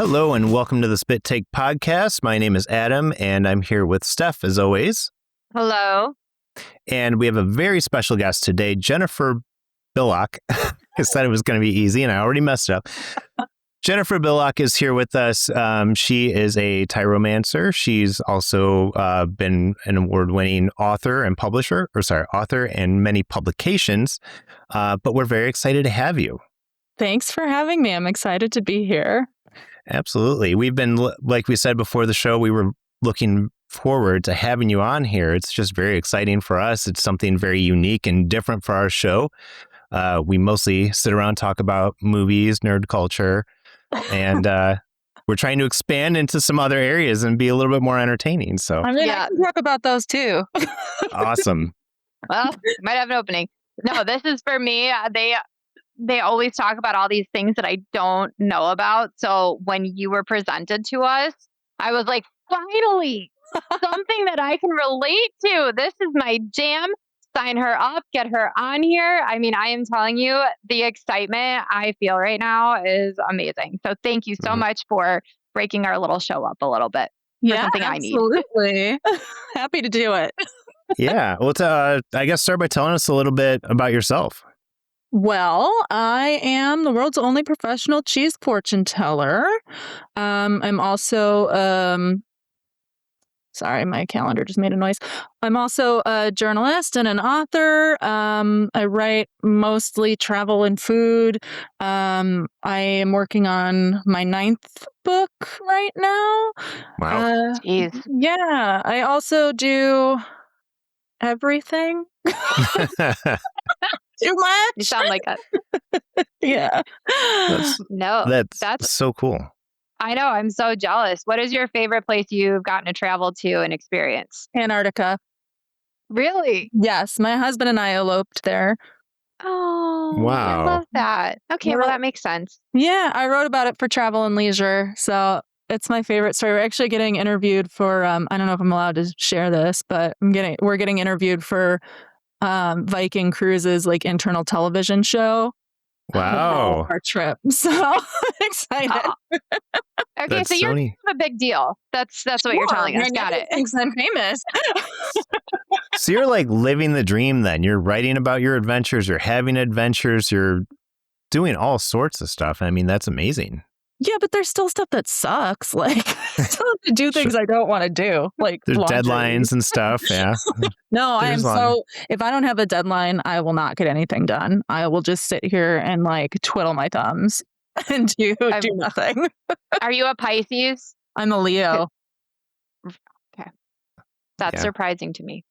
Hello and welcome to the Spit Take podcast. My name is Adam and I'm here with Stef as always. Hello. And we have a very special guest today, Jennifer Billock. I said it was going to be easy and I already messed it up. Jennifer Billock is here with us. She is a tiromancer. She's also been an award-winning author and author in many publications. But we're very excited to have you. Thanks for having me. I'm excited to be here. Absolutely. We've been, like we said before the show, we were looking forward to having you on here. It's just very exciting for us. It's something very unique and different for our show. We mostly sit around and talk about movies, nerd culture, and we're trying to expand into some other areas and be a little bit more entertaining. So I can talk about those too. Awesome. Well, might have an opening. No, this is for me. They always talk about all these things that I don't know about. So when you were presented to us, I was like, finally, something that I can relate to. This is my jam. Sign her up, get her on here. I mean, I am telling you, the excitement I feel right now is amazing. So thank you so much for breaking our little show up a little bit. Something absolutely. I need. Happy to do it. Yeah. Well, I guess start by telling us a little bit about yourself. Well, I am the world's only professional cheese fortune teller. I'm also, sorry, my calendar just made a noise. I'm also a journalist and an author. I write mostly travel and food. I am working on my 9th book right now. Wow. Jeez. Yeah, I also do everything. Too much. You sound like a... Yeah. That's so cool. I know. I'm so jealous. What is your favorite place you've gotten to travel to and experience? Antarctica. Really? Yes. My husband and I eloped there. Oh, wow. I love that. Okay. Well, that makes sense. Yeah. I wrote about it for Travel and Leisure. So it's my favorite story. We're actually getting interviewed for, I don't know if I'm allowed to share this, but we're getting interviewed for Viking Cruises internal television show. Wow. Our trip. So excited. Okay, That's so you're a big deal. That's what you're telling us. Got it. Thinks I'm famous. So you're like living the dream then. You're writing about your adventures, you're having adventures, you're doing all sorts of stuff. I mean, that's amazing. Yeah, but there's still stuff that sucks. I still have to do things I don't want to do. There's laundry. deadlines and stuff. Yeah. No, if I don't have a deadline, I will not get anything done. I will just sit here and twiddle my thumbs and do nothing. Are you a Pisces? I'm a Leo. Okay. That's surprising to me.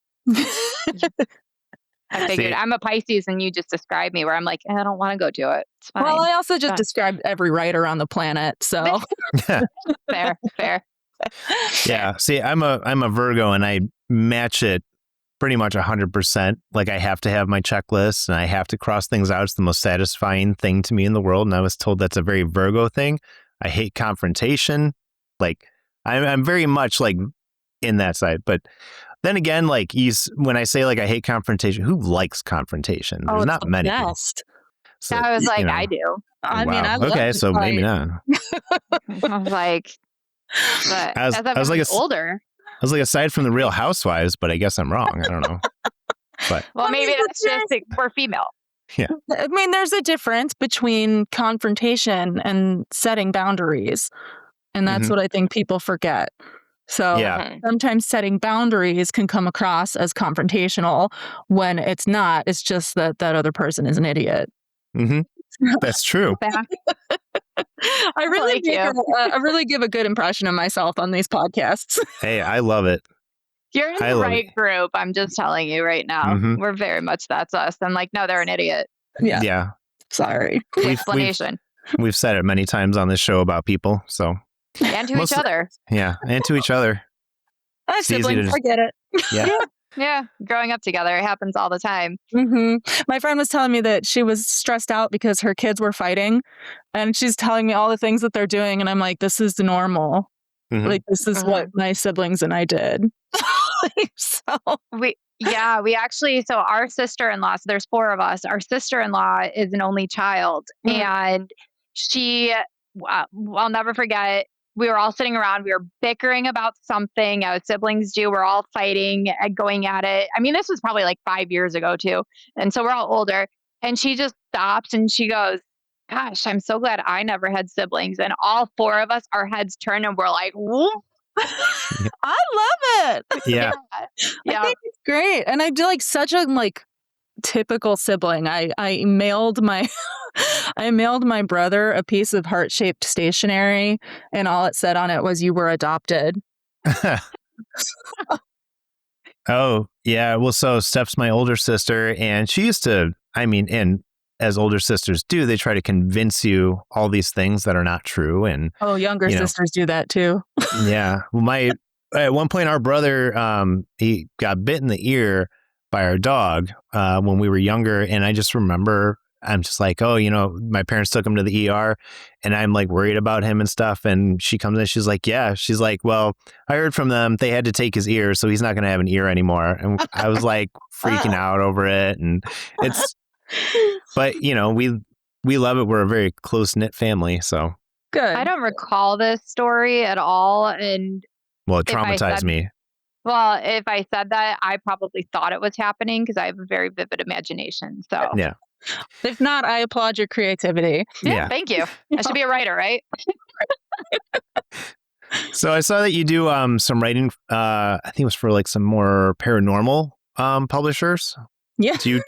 I figured I'm a Pisces and you just described me where I'm like, I don't want to go do it. It's fine. Well, I also just described every writer on the planet. So fair. Yeah. See, I'm a Virgo and I match it pretty much 100%. I have to have my checklist and I have to cross things out. It's the most satisfying thing to me in the world. And I was told that's a very Virgo thing. I hate confrontation. I'm very much in that side, but then again, when I say I hate confrontation, who likes confrontation? There's not many. So I was I do. I mean, I love okay, so maybe not. I was like, but as I'm older, I was aside from the Real Housewives, but I guess I'm wrong. I don't know. But well, maybe that's just we're female. Yeah. I mean, there's a difference between confrontation and setting boundaries, and that's what I think people forget. So sometimes setting boundaries can come across as confrontational when it's not. It's just that other person is an idiot. Mm-hmm. That's true. I really give a good impression of myself on these podcasts. Hey, I love it. You're in the right group. I'm just telling you right now. Mm-hmm. We're very much that's us. I'm like, no, they're an idiot. Yeah. Sorry. Explanation. We've said it many times on this show about people. So. And to each other. Yeah, and to each other. Siblings, I get it. Yeah. Growing up together, it happens all the time. Mm-hmm. My friend was telling me that she was stressed out because her kids were fighting, and she's telling me all the things that they're doing, and I'm like, this is normal. Mm-hmm. This is what my siblings and I did. We actually, so our sister-in-law, so there's 4 of us, our sister-in-law is an only child, and she I'll never forget. We were all sitting around. We were bickering about something, as siblings do. We're all fighting and going at it. I mean, this was probably like 5 years ago, too. And so we're all older. And she just stops and she goes, "Gosh, I'm so glad I never had siblings." And all four of us, our heads turned and we're like, "Whoop." I love it. Yeah. I Yeah. think it's great. And I do like such a like typical sibling. I mailed my I mailed my brother a piece of heart-shaped stationery, and all it said on it was, "You were adopted." Oh, yeah. Well, so Steph's my older sister, and she used to, I mean, and as older sisters do, they try to convince you all these things that are not true. And, Oh, younger you know, sisters do that too. yeah. Well, at one point, our brother, he got bit in the ear by our dog when we were younger. And I just remember, I'm just like, oh, my parents took him to the ER and I'm like worried about him and stuff. And she comes in, she's like, yeah. She's like, well, I heard from them, they had to take his ear, so he's not going to have an ear anymore. And I was like freaking out over it. And but we love it. We're a very close knit family. So Good. I don't recall this story at all. And well, it traumatized me. well, if I said that, I probably thought it was happening because I have a very vivid imagination. So Yeah. If not, I applaud your creativity. Yeah. Thank you. I should be a writer, right? So I saw that you do some writing. I think it was for like some more paranormal publishers. Yeah. Do you?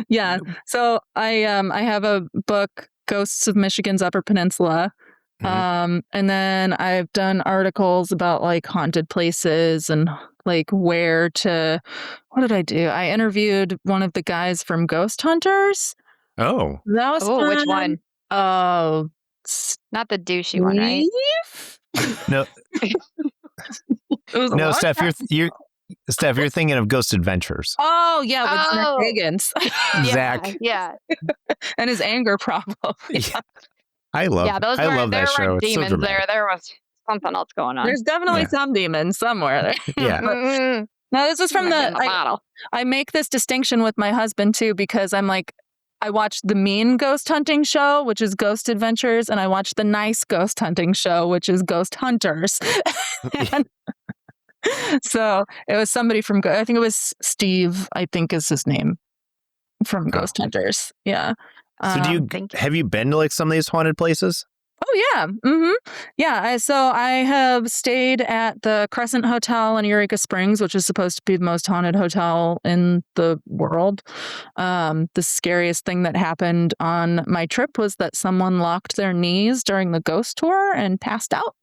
Yeah. So I have a book, Ghosts of Michigan's Upper Peninsula. Mhm. And then I've done articles about like haunted places and like what did I do? I interviewed one of the guys from Ghost Hunters. Oh, That was Oh, which fun. one? Oh, Not the douchey one, right? no, It was a no, long Steph, time. you're thinking of Ghost Adventures. Oh, yeah, with Zach Oh. Bagans Zach. Yeah. and his anger problem. Yeah. I love Yeah, those I were love there that show. were It's so demons there. dramatic. There was something else going on. There's definitely Yeah. some demons somewhere. Yeah. Mm-mm. No, this was from Might be in the I bottle. make this distinction with my husband too, because I'm like, I watched the mean ghost hunting show, which is Ghost Adventures, and I watched the nice ghost hunting show, which is Ghost Hunters. And so it was somebody from, I think it was Steve, I think is his name, from Ghost Hunters. Yeah. So Thank you. have you been to like some of these haunted places? Oh, yeah. Mm-hmm. Yeah. So I have stayed at the Crescent Hotel in Eureka Springs, which is supposed to be the most haunted hotel in the world. The scariest thing that happened on my trip was that someone locked their knees during the ghost tour and passed out.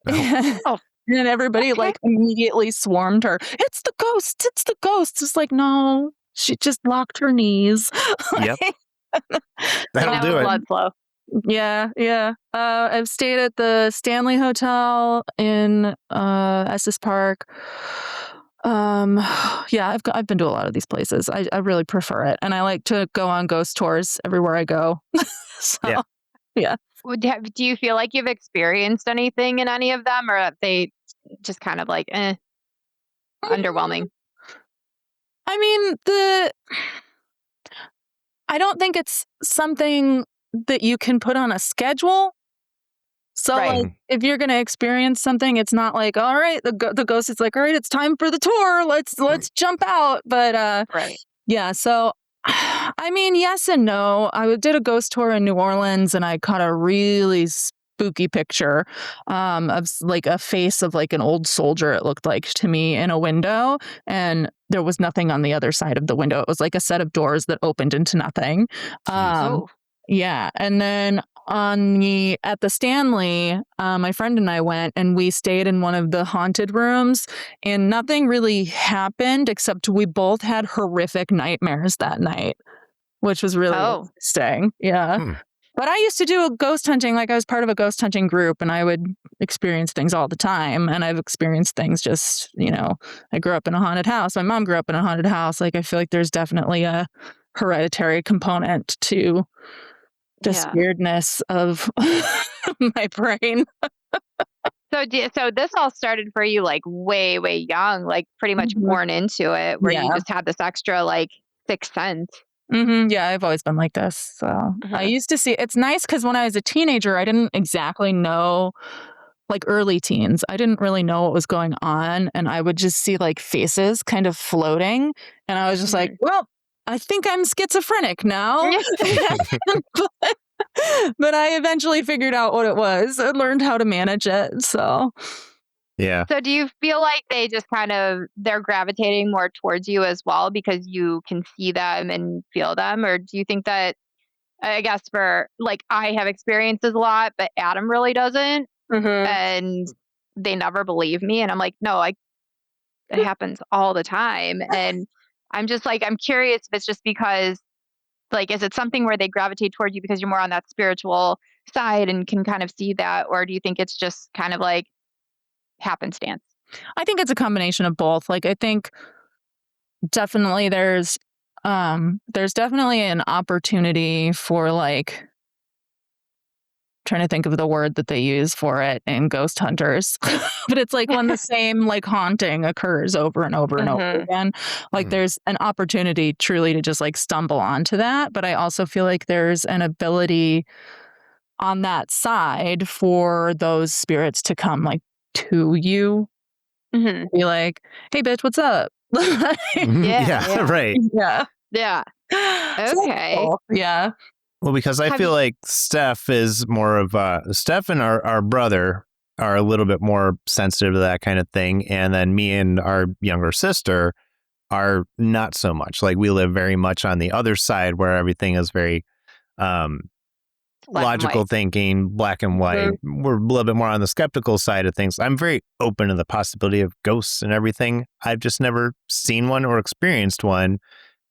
Oh. And everybody like immediately swarmed her. It's the ghost. It's the ghost. It's like, no, she just locked her knees. Yep. That'll That do was it. blood flow. Yeah. I've stayed at the Stanley Hotel in Estes Park. Yeah, I've been to a lot of these places. I really prefer it, and I like to go on ghost tours everywhere I go. So, yeah. Do you feel like you've experienced anything in any of them, or are they just kind of like underwhelming? I mean, I don't think it's something that you can put on a schedule. So, Right. like, if you're going to experience something, it's not like, all right, the ghost is like, all right, it's time for the tour. Let's jump out. But Right. yeah, so I mean, yes and no. I did a ghost tour in New Orleans, and I caught a really spooky picture of like a face of like an old soldier, it looked like to me, in a window, and there was nothing on the other side of the window. It was like a set of doors that opened into nothing. Oh. Yeah, and then at the Stanley, my friend and I went, and we stayed in one of the haunted rooms, and nothing really happened except we both had horrific nightmares that night, which was really interesting. Yeah. But I used to do a ghost hunting, like I was part of a ghost hunting group, and I would experience things all the time. And I've experienced things just, I grew up in a haunted house. My mom grew up in a haunted house. Like, I feel like there's definitely a hereditary component to the weirdness of my brain. So this all started for you like way, way young, like pretty much born into it, where you just had this extra like sixth sense. Yeah, I've always been like this. So I used to see it's nice because when I was a teenager, I didn't exactly know, like early teens, I didn't really know what was going on. And I would just see like faces kind of floating. And I was just like, well, I think I'm schizophrenic now. But I eventually figured out what it was and learned how to manage it. So, Yeah. So do you feel like they just they're gravitating more towards you as well because you can see them and feel them? Or do you think that, I guess for like, I have experiences a lot, but Adam really doesn't. And they never believe me. And I'm like, no, it happens all the time. And I'm just like, I'm curious if it's just because, like, is it something where they gravitate toward you because you're more on that spiritual side and can kind of see that? Or do you think it's just kind of like happenstance? I think it's a combination of both. Like, I think definitely there's definitely an opportunity for like, trying to think of the word that they use for it in Ghost Hunters, but it's like when the same like haunting occurs over and over and over again, like there's an opportunity truly to just like stumble onto that. But I also feel like there's an ability on that side for those spirits to come like to you, be like, hey bitch, what's up? Yeah, right. Yeah. So Okay. cool. Yeah. Well, because I feel like Stef is more of Stef and our brother are a little bit more sensitive to that kind of thing. And then me and our younger sister are not so much. Like we live very much on the other side where everything is very logical thinking, black and white. We're a little bit more on the skeptical side of things. I'm very open to the possibility of ghosts and everything. I've just never seen one or experienced one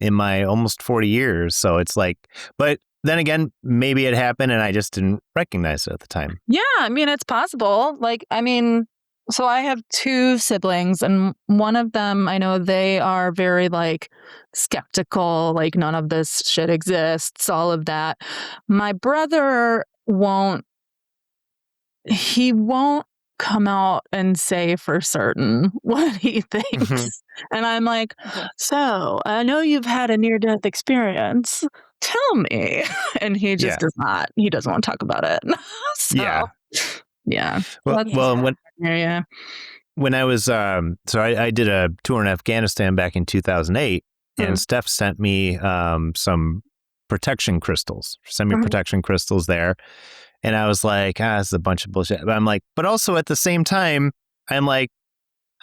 in my almost 40 years. So it's like, but then again, maybe it happened and I just didn't recognize it at the time. Yeah, I mean, it's possible. Like, I mean, so I have 2 siblings, and one of them, I know they are very like skeptical, like none of this shit exists, all of that. My brother he won't come out and say for certain what he thinks. And I'm like, so I know you've had a near-death experience. Tell me. And he just does not. He doesn't want to talk about it. So, yeah. Well, when I was, so I did a tour in Afghanistan back in 2008, and Steph sent me some protection crystals, semi-protection crystals there. And I was like, this is a bunch of bullshit. But I'm like, but also at the same time, I'm like,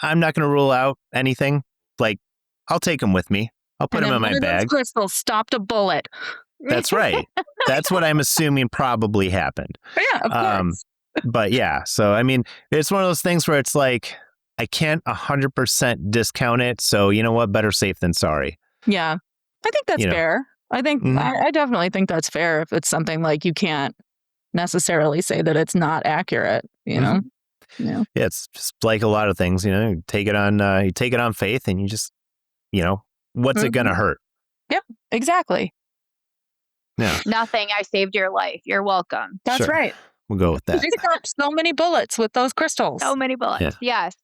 I'm not going to rule out anything. Like, I'll take them with me. I'll put them in my bag. Those crystals stopped a bullet. That's right. That's what I'm assuming probably happened. Yeah, of course. But yeah, so I mean, it's one of those things where it's like, I can't 100% discount it. So you know what? Better safe than sorry. Yeah, I think that's fair. I think I definitely think that's fair if it's something like you can't necessarily say that it's not accurate, you know? Yeah, it's just like a lot of things, you take it on faith, and you just, what's it gonna hurt? Yep, exactly. Yeah. Nothing. I saved your life. You're welcome. That's right. We'll go with that. You got so many bullets with those crystals. So many bullets. Yeah. Yes.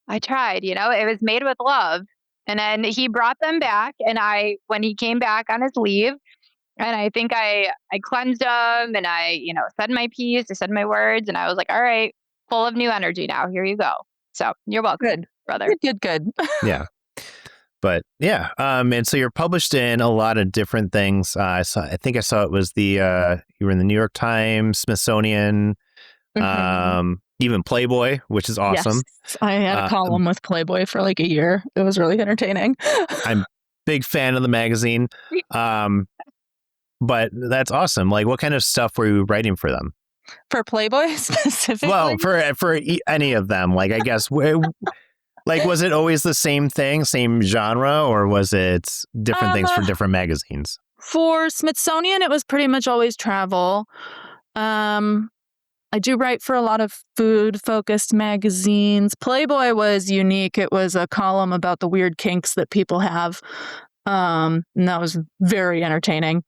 I tried, it was made with love. And then he brought them back, and when he came back on his leave, and I think I cleansed them, and I, said my piece, I said my words, and I was like, all right, full of new energy now. Here you go. So you're welcome, good, brother. Good. Yeah. But yeah, and so you're published in a lot of different things. I think I saw it was you were in the New York Times, Smithsonian, even Playboy, which is awesome. Yes. I had a column with Playboy for like a year. It was really entertaining. I'm a big fan of the magazine. But that's awesome. Like, what kind of stuff were you writing for them? For Playboy specifically? Well, for any of them, like, I guess, like, was it always the same thing, same genre, or was it different things for different magazines? For Smithsonian, it was pretty much always travel. I do write for a lot of food-focused magazines. Playboy was unique. It was a column about the weird kinks that people have. And that was very entertaining.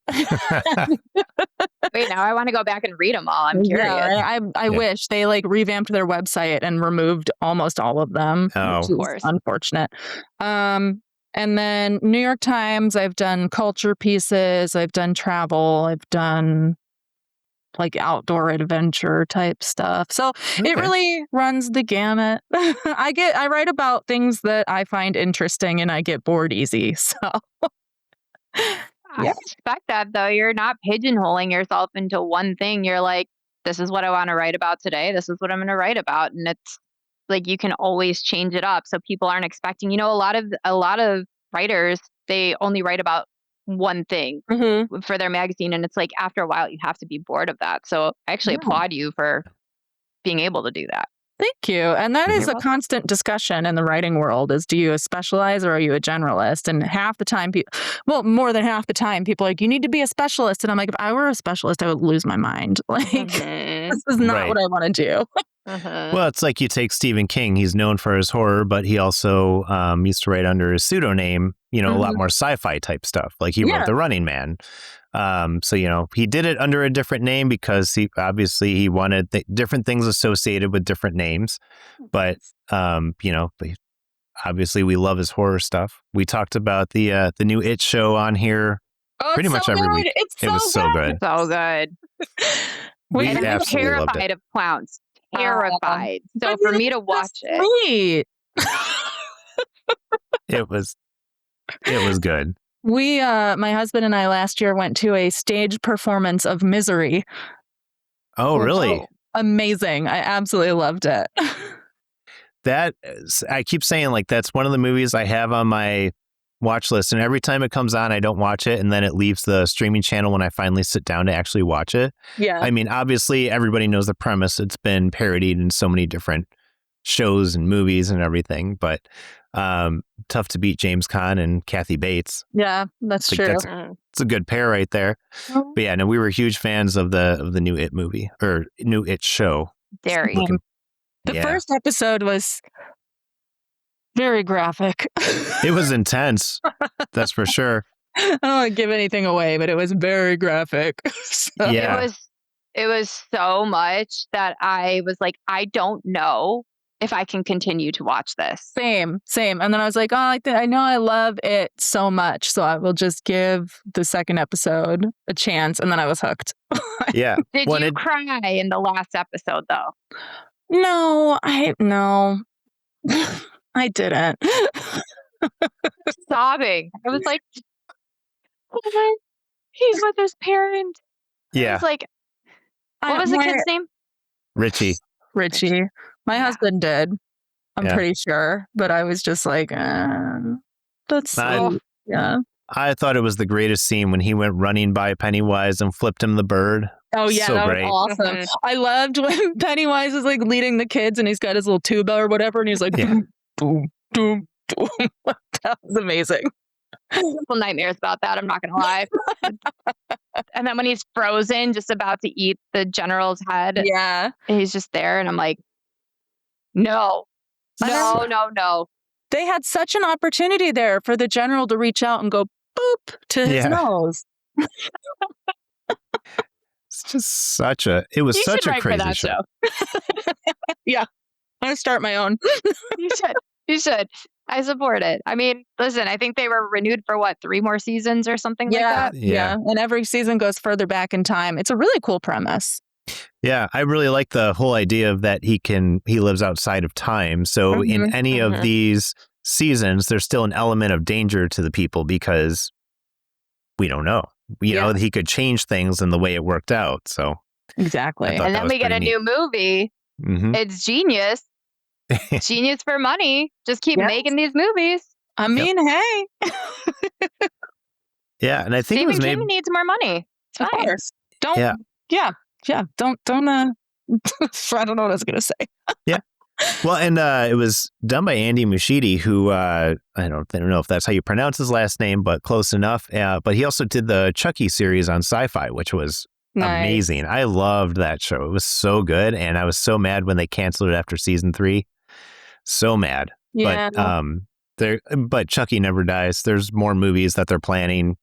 Wait, now I want to go back and read them all. I'm curious. Yeah, I wish they like revamped their website and removed almost all of them. Oh, which is unfortunate. And then New York Times, I've done culture pieces, I've done travel, I've done like outdoor adventure type stuff. So it really runs the gamut. I write about things that I find interesting and I get bored easy. So I respect that though. You're not pigeonholing yourself into one thing. You're like, this is what I want to write about today. This is what I'm going to write about. And it's like you can always change it up so people aren't expecting, a lot of writers, they only write about one thing for their magazine, and it's like after a while you have to be bored of that. So I actually applaud you for being able to do that. Thank you. And that is a constant discussion in the writing world is, do you specialize or are you a generalist? And half the time, more than half the time, people are like, you need to be a specialist. And I'm like, if I were a specialist, I would lose my mind. Like, this is not what I want to do. Well, it's like you take Stephen King. He's known for his horror, but he also used to write under his pseudonym, a lot more sci-fi type stuff. Like he wrote The Running Man. So, he did it under a different name because he wanted different things associated with different names. But, obviously we love his horror stuff. We talked about the new It show on here pretty much every week. It was so good. So good. And I'm terrified of clowns. Terrified. So for me to watch it. It was good. We, my husband and I last year went to a stage performance of Misery. Oh, really? Amazing. I absolutely loved it. I keep saying like, that's one of the movies I have on my watch list. And every time it comes on, I don't watch it. And then it leaves the streaming channel when I finally sit down to actually watch it. Yeah. I mean, obviously everybody knows the premise. It's been parodied in so many different shows and movies and everything, but tough to beat James Caan and Kathy Bates. Yeah, that's true. It's a good pair right there. But yeah, no, we were huge fans of the new It movie or new It show. Very. The first episode was very graphic. It was intense. That's for sure. I don't want to give anything away, but it was very graphic. So. Yeah. It was so much that I was like, I don't know if I can continue to watch this. Same. And then I was like, I know I love it so much, so I will just give the second episode a chance. And then I was hooked. Yeah. Did you cry in the last episode though? No, I didn't. Sobbing. I was like, he's with his parent. Yeah. I was like, what was the kid's name? Richie. My husband did. I'm pretty sure. But I was just like, that's so, I thought it was the greatest scene when he went running by Pennywise and flipped him the bird. Oh, yeah, so that great. was awesome. I loved when Pennywise is like leading the kids and he's got his little tuba or whatever. And he's like, boom, boom, boom, boom. That was amazing. Well, nightmares about that, I'm not going to lie. And then when he's frozen, just about to eat the general's head. Yeah. He's just there. And I'm like, no. They had such an opportunity there for the general to reach out and go boop to his nose. It's just it was such a crazy show. Yeah. I'm going to start my own. You should. I support it. I mean, listen, I think they were renewed for 3 more seasons or something like that? Yeah. And every season goes further back in time. It's a really cool premise. Yeah, I really like the whole idea of that he lives outside of time. So in any of these seasons, there's still an element of danger to the people because we don't know. You know, he could change things in the way it worked out. So exactly. And then we get a new movie. It's genius. Genius for money. Just keep making these movies. I mean, hey. Yeah, and I think Stephen it was King needs more money. It's fine. Of course. Don't. Don't. I don't know what I was gonna say. Yeah. Well, and it was done by Andy Muschietti, who I don't know if that's how you pronounce his last name, but close enough. But he also did the Chucky series on Sci-Fi, which was amazing. I loved that show. It was so good, and I was so mad when they canceled it after season 3. So mad. Yeah. But Chucky never dies. There's more movies that they're planning.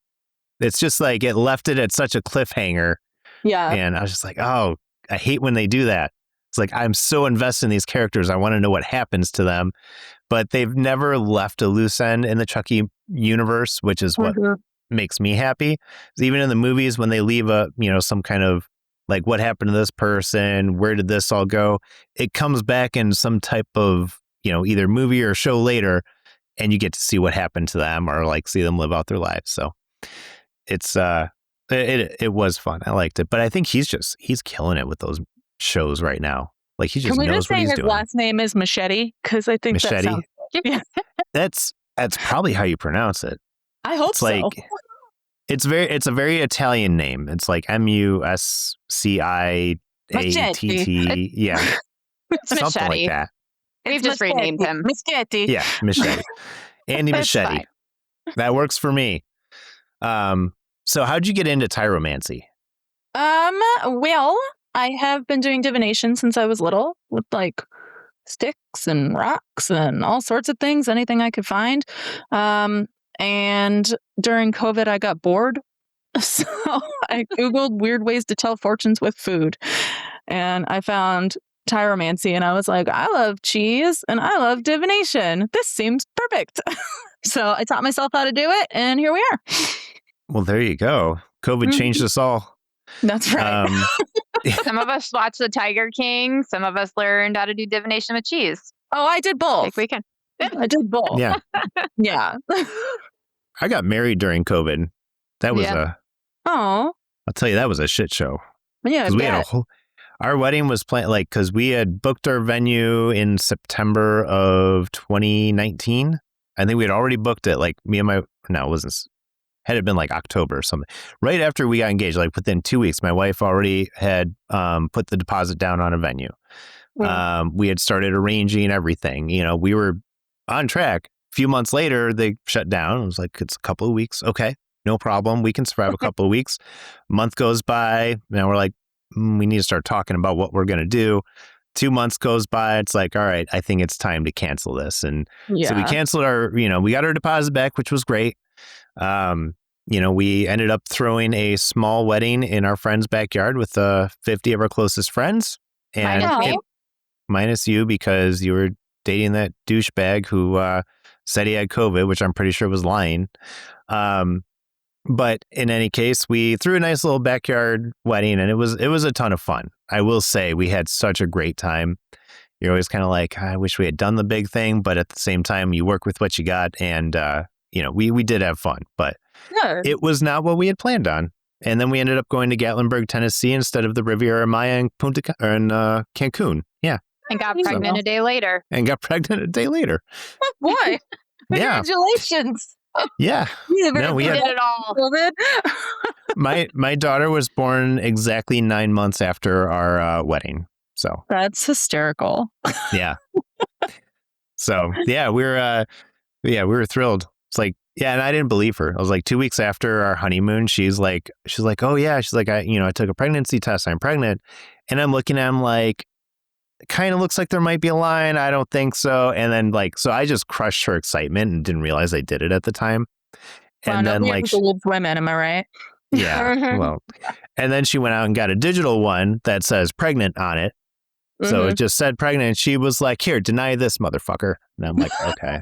It's just like it left it at such a cliffhanger. Yeah. And I was just like, oh, I hate when they do that. It's like, I'm so invested in these characters. I want to know what happens to them. but they've never left a loose end in the Chucky universe, which is what makes me happy. Even in the movies, when they leave some kind of like, what happened to this person? Where did this all go? It comes back in some type of, either movie or show later, and you get to see what happened to them or like see them live out their lives. So it's, it was fun. I liked it, but I think he's killing it with those shows right now. Like, he just Can we knows just what say he's his doing. last name is Machete? Because I think that Machete. sounds. Yeah, That's probably how you pronounce it. I hope It's so. like, it's a very Italian name. It's like Musciatt. Yeah. It's Something Machete. like that. We've just renamed him. Machete. Yeah, Machete. Andy It's Machete. fine. That works for me. So how'd you get into tiromancy? Well, I have been doing divination since I was little with like sticks and rocks and all sorts of things, anything I could find. And during COVID, I got bored. So I Googled weird ways to tell fortunes with food. And I found tiromancy, and I was like, I love cheese and I love divination. This seems perfect. So I taught myself how to do it, and here we are. Well, there you go. COVID changed us all. That's right. Some of us watched The Tiger King. Some of us learned how to do divination with cheese. Oh, I did both. Like we can. I did both. Yeah. Yeah. I got married during COVID. That was Oh. I'll tell you, that was a shit show. Yeah. Because we had our wedding was planned, like, because we had booked our venue in September of 2019. I think we had already booked it, like had it been like October or something. Right after we got engaged, like within 2 weeks, my wife already had put the deposit down on a venue. We had started arranging everything. We were on track. A few months later, they shut down. It was like, it's a couple of weeks. Okay, no problem. We can survive a couple of weeks. Month goes by. Now we're like, we need to start talking about what we're going to do. 2 months goes by. It's like, all right, I think it's time to cancel this. And so we canceled we got our deposit back, which was great. We ended up throwing a small wedding in our friend's backyard with 50 of our closest friends. And minus you, because you were dating that douchebag who said he had COVID, which I'm pretty sure was lying. But in any case, we threw a nice little backyard wedding, and it was a ton of fun. I will say we had such a great time. You're always kind of like, I wish we had done the big thing, but at the same time, you work with what you got, and we did have fun, but it was not what we had planned on. And then we ended up going to Gatlinburg, Tennessee, instead of the Riviera Maya in Cancun. Yeah, and got pregnant a day later. Boy, congratulations. Yeah. No, we did it all. My daughter was born exactly 9 months after our wedding. So that's hysterical. Yeah. So yeah, we were thrilled. It's like, yeah, and I didn't believe her. I was like, 2 weeks after our honeymoon, she's like, oh yeah, she's like, I took a pregnancy test. I'm pregnant, and I'm looking at him like, kind of looks like there might be a line. I don't think so. And then so I just crushed her excitement and didn't realize I did it at the time. And then women, am I right? Yeah. Well, and then she went out and got a digital one that says pregnant on it. So it just said pregnant. She was like, here, deny this, motherfucker. And I'm like, okay.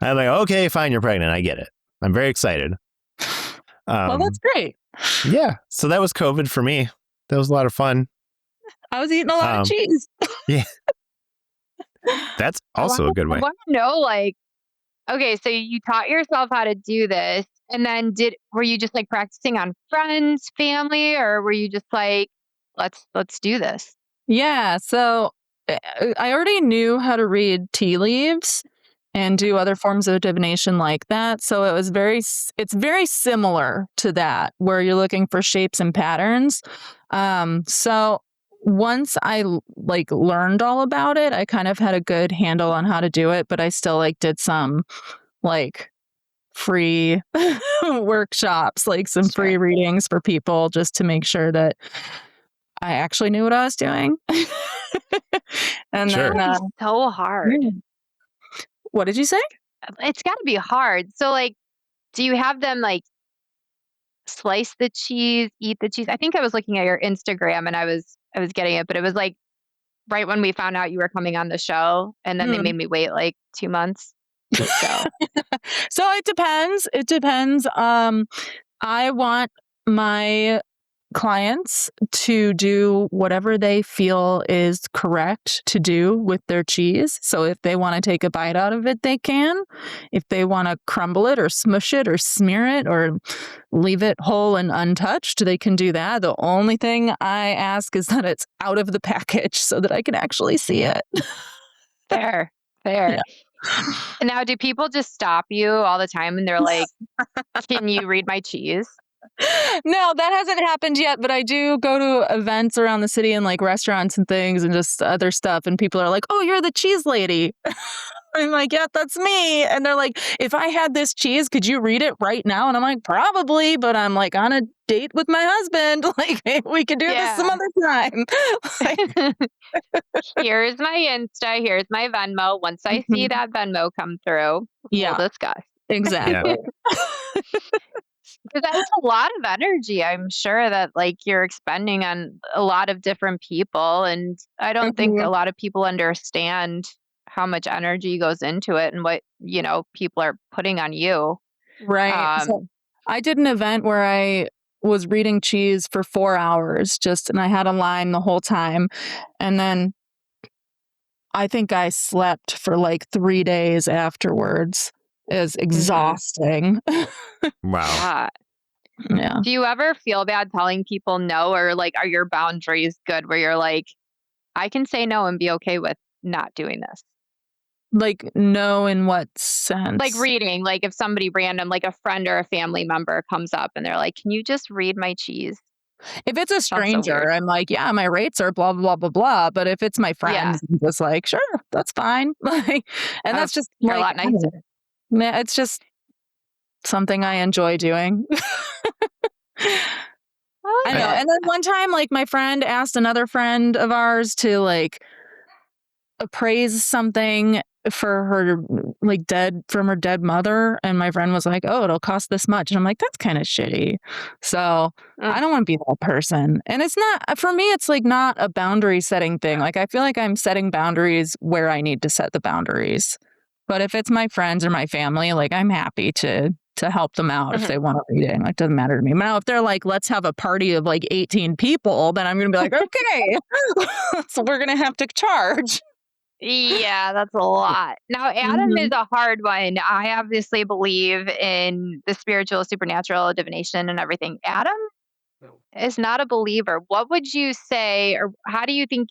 I'm like, okay, fine, you're pregnant. I get it. I'm very excited. Well, that's great. Yeah. So that was COVID for me. That was a lot of fun. I was eating a lot of cheese. Yeah. That's also a good way. I want to know, like, okay, so you taught yourself how to do this, and then were you just like practicing on friends, family, or were you just like, let's do this? Yeah. So I already knew how to read tea leaves and do other forms of divination like that. So it's very similar to that, where you're looking for shapes and patterns. So once I learned all about it, I kind of had a good handle on how to do it, but I still did some free workshops, some free readings for people, just to make sure that I actually knew what I was doing. And then so hard. What did you say? It's got to be hard. So do you have them slice the cheese, eat the cheese? I think I was looking at your Instagram and I was getting it, but it was right when we found out you were coming on the show, and then they made me wait like 2 months. So So it depends. It depends. I want my clients to do whatever they feel is correct to do with their cheese. So if they want to take a bite out of it, they can. If they want to crumble it or smush it or smear it or leave it whole and untouched, they can do that. The only thing I ask is that it's out of the package so that I can actually see it. fair. Yeah. And now, do people just stop you all the time and they're like, "Can you read my cheese?" No, that hasn't happened yet, but I do go to events around the city and like restaurants and things and just other stuff. And people are like, "Oh, you're the cheese lady." I'm like, "Yeah, that's me." And they're like, "If I had this cheese, could you read it right now?" And I'm like, "Probably, but I'm like on a date with my husband. Like, maybe we could do this some other time." Here's my Insta. Here's my Venmo. Once I see that Venmo come through, we'll discuss. Exactly. Because that's a lot of energy. I'm sure that like you're expending on a lot of different people, and I don't think a lot of people understand how much energy goes into it and what people are putting on you. Right. So I did an event where I was reading cheese for 4 hours and I had a line the whole time. And then I think I slept for like 3 days afterwards. It was exhausting. Wow. Yeah. Do you ever feel bad telling people no, or like are your boundaries good where you're like, I can say no and be okay with not doing this? Like, no, in what sense? Like reading, like if somebody random, like a friend or a family member comes up and they're like, "Can you just read my cheese?" If it's a Sounds so stranger, weird. I'm like, "Yeah, my rates are blah, blah, blah, blah." But if it's my friends, I'm just like, "Sure, that's fine." Like, and that's just You're a like, lot nicer. yeah, it's just something I enjoy doing. I know. And then one time, like, my friend asked another friend of ours to like appraise something for her from her dead mother, and my friend was like, "Oh, it'll cost this much." And I'm like, "That's kind of shitty." So I don't want to be that person. And it's not, for me, it's like not a boundary setting thing. Like, I feel like I'm setting boundaries where I need to set the boundaries. But if it's my friends or my family, like, I'm happy to help them out if they want to read it. Like, it doesn't matter to me. Now, if they're like, "Let's have a party of like 18 people," then I'm going to be like, "Okay, so we're going to have to charge." Yeah, that's a lot. Now, Adam is a hard one. I obviously believe in the spiritual, supernatural, divination, and everything. Adam is not a believer. What would you say, or how do you think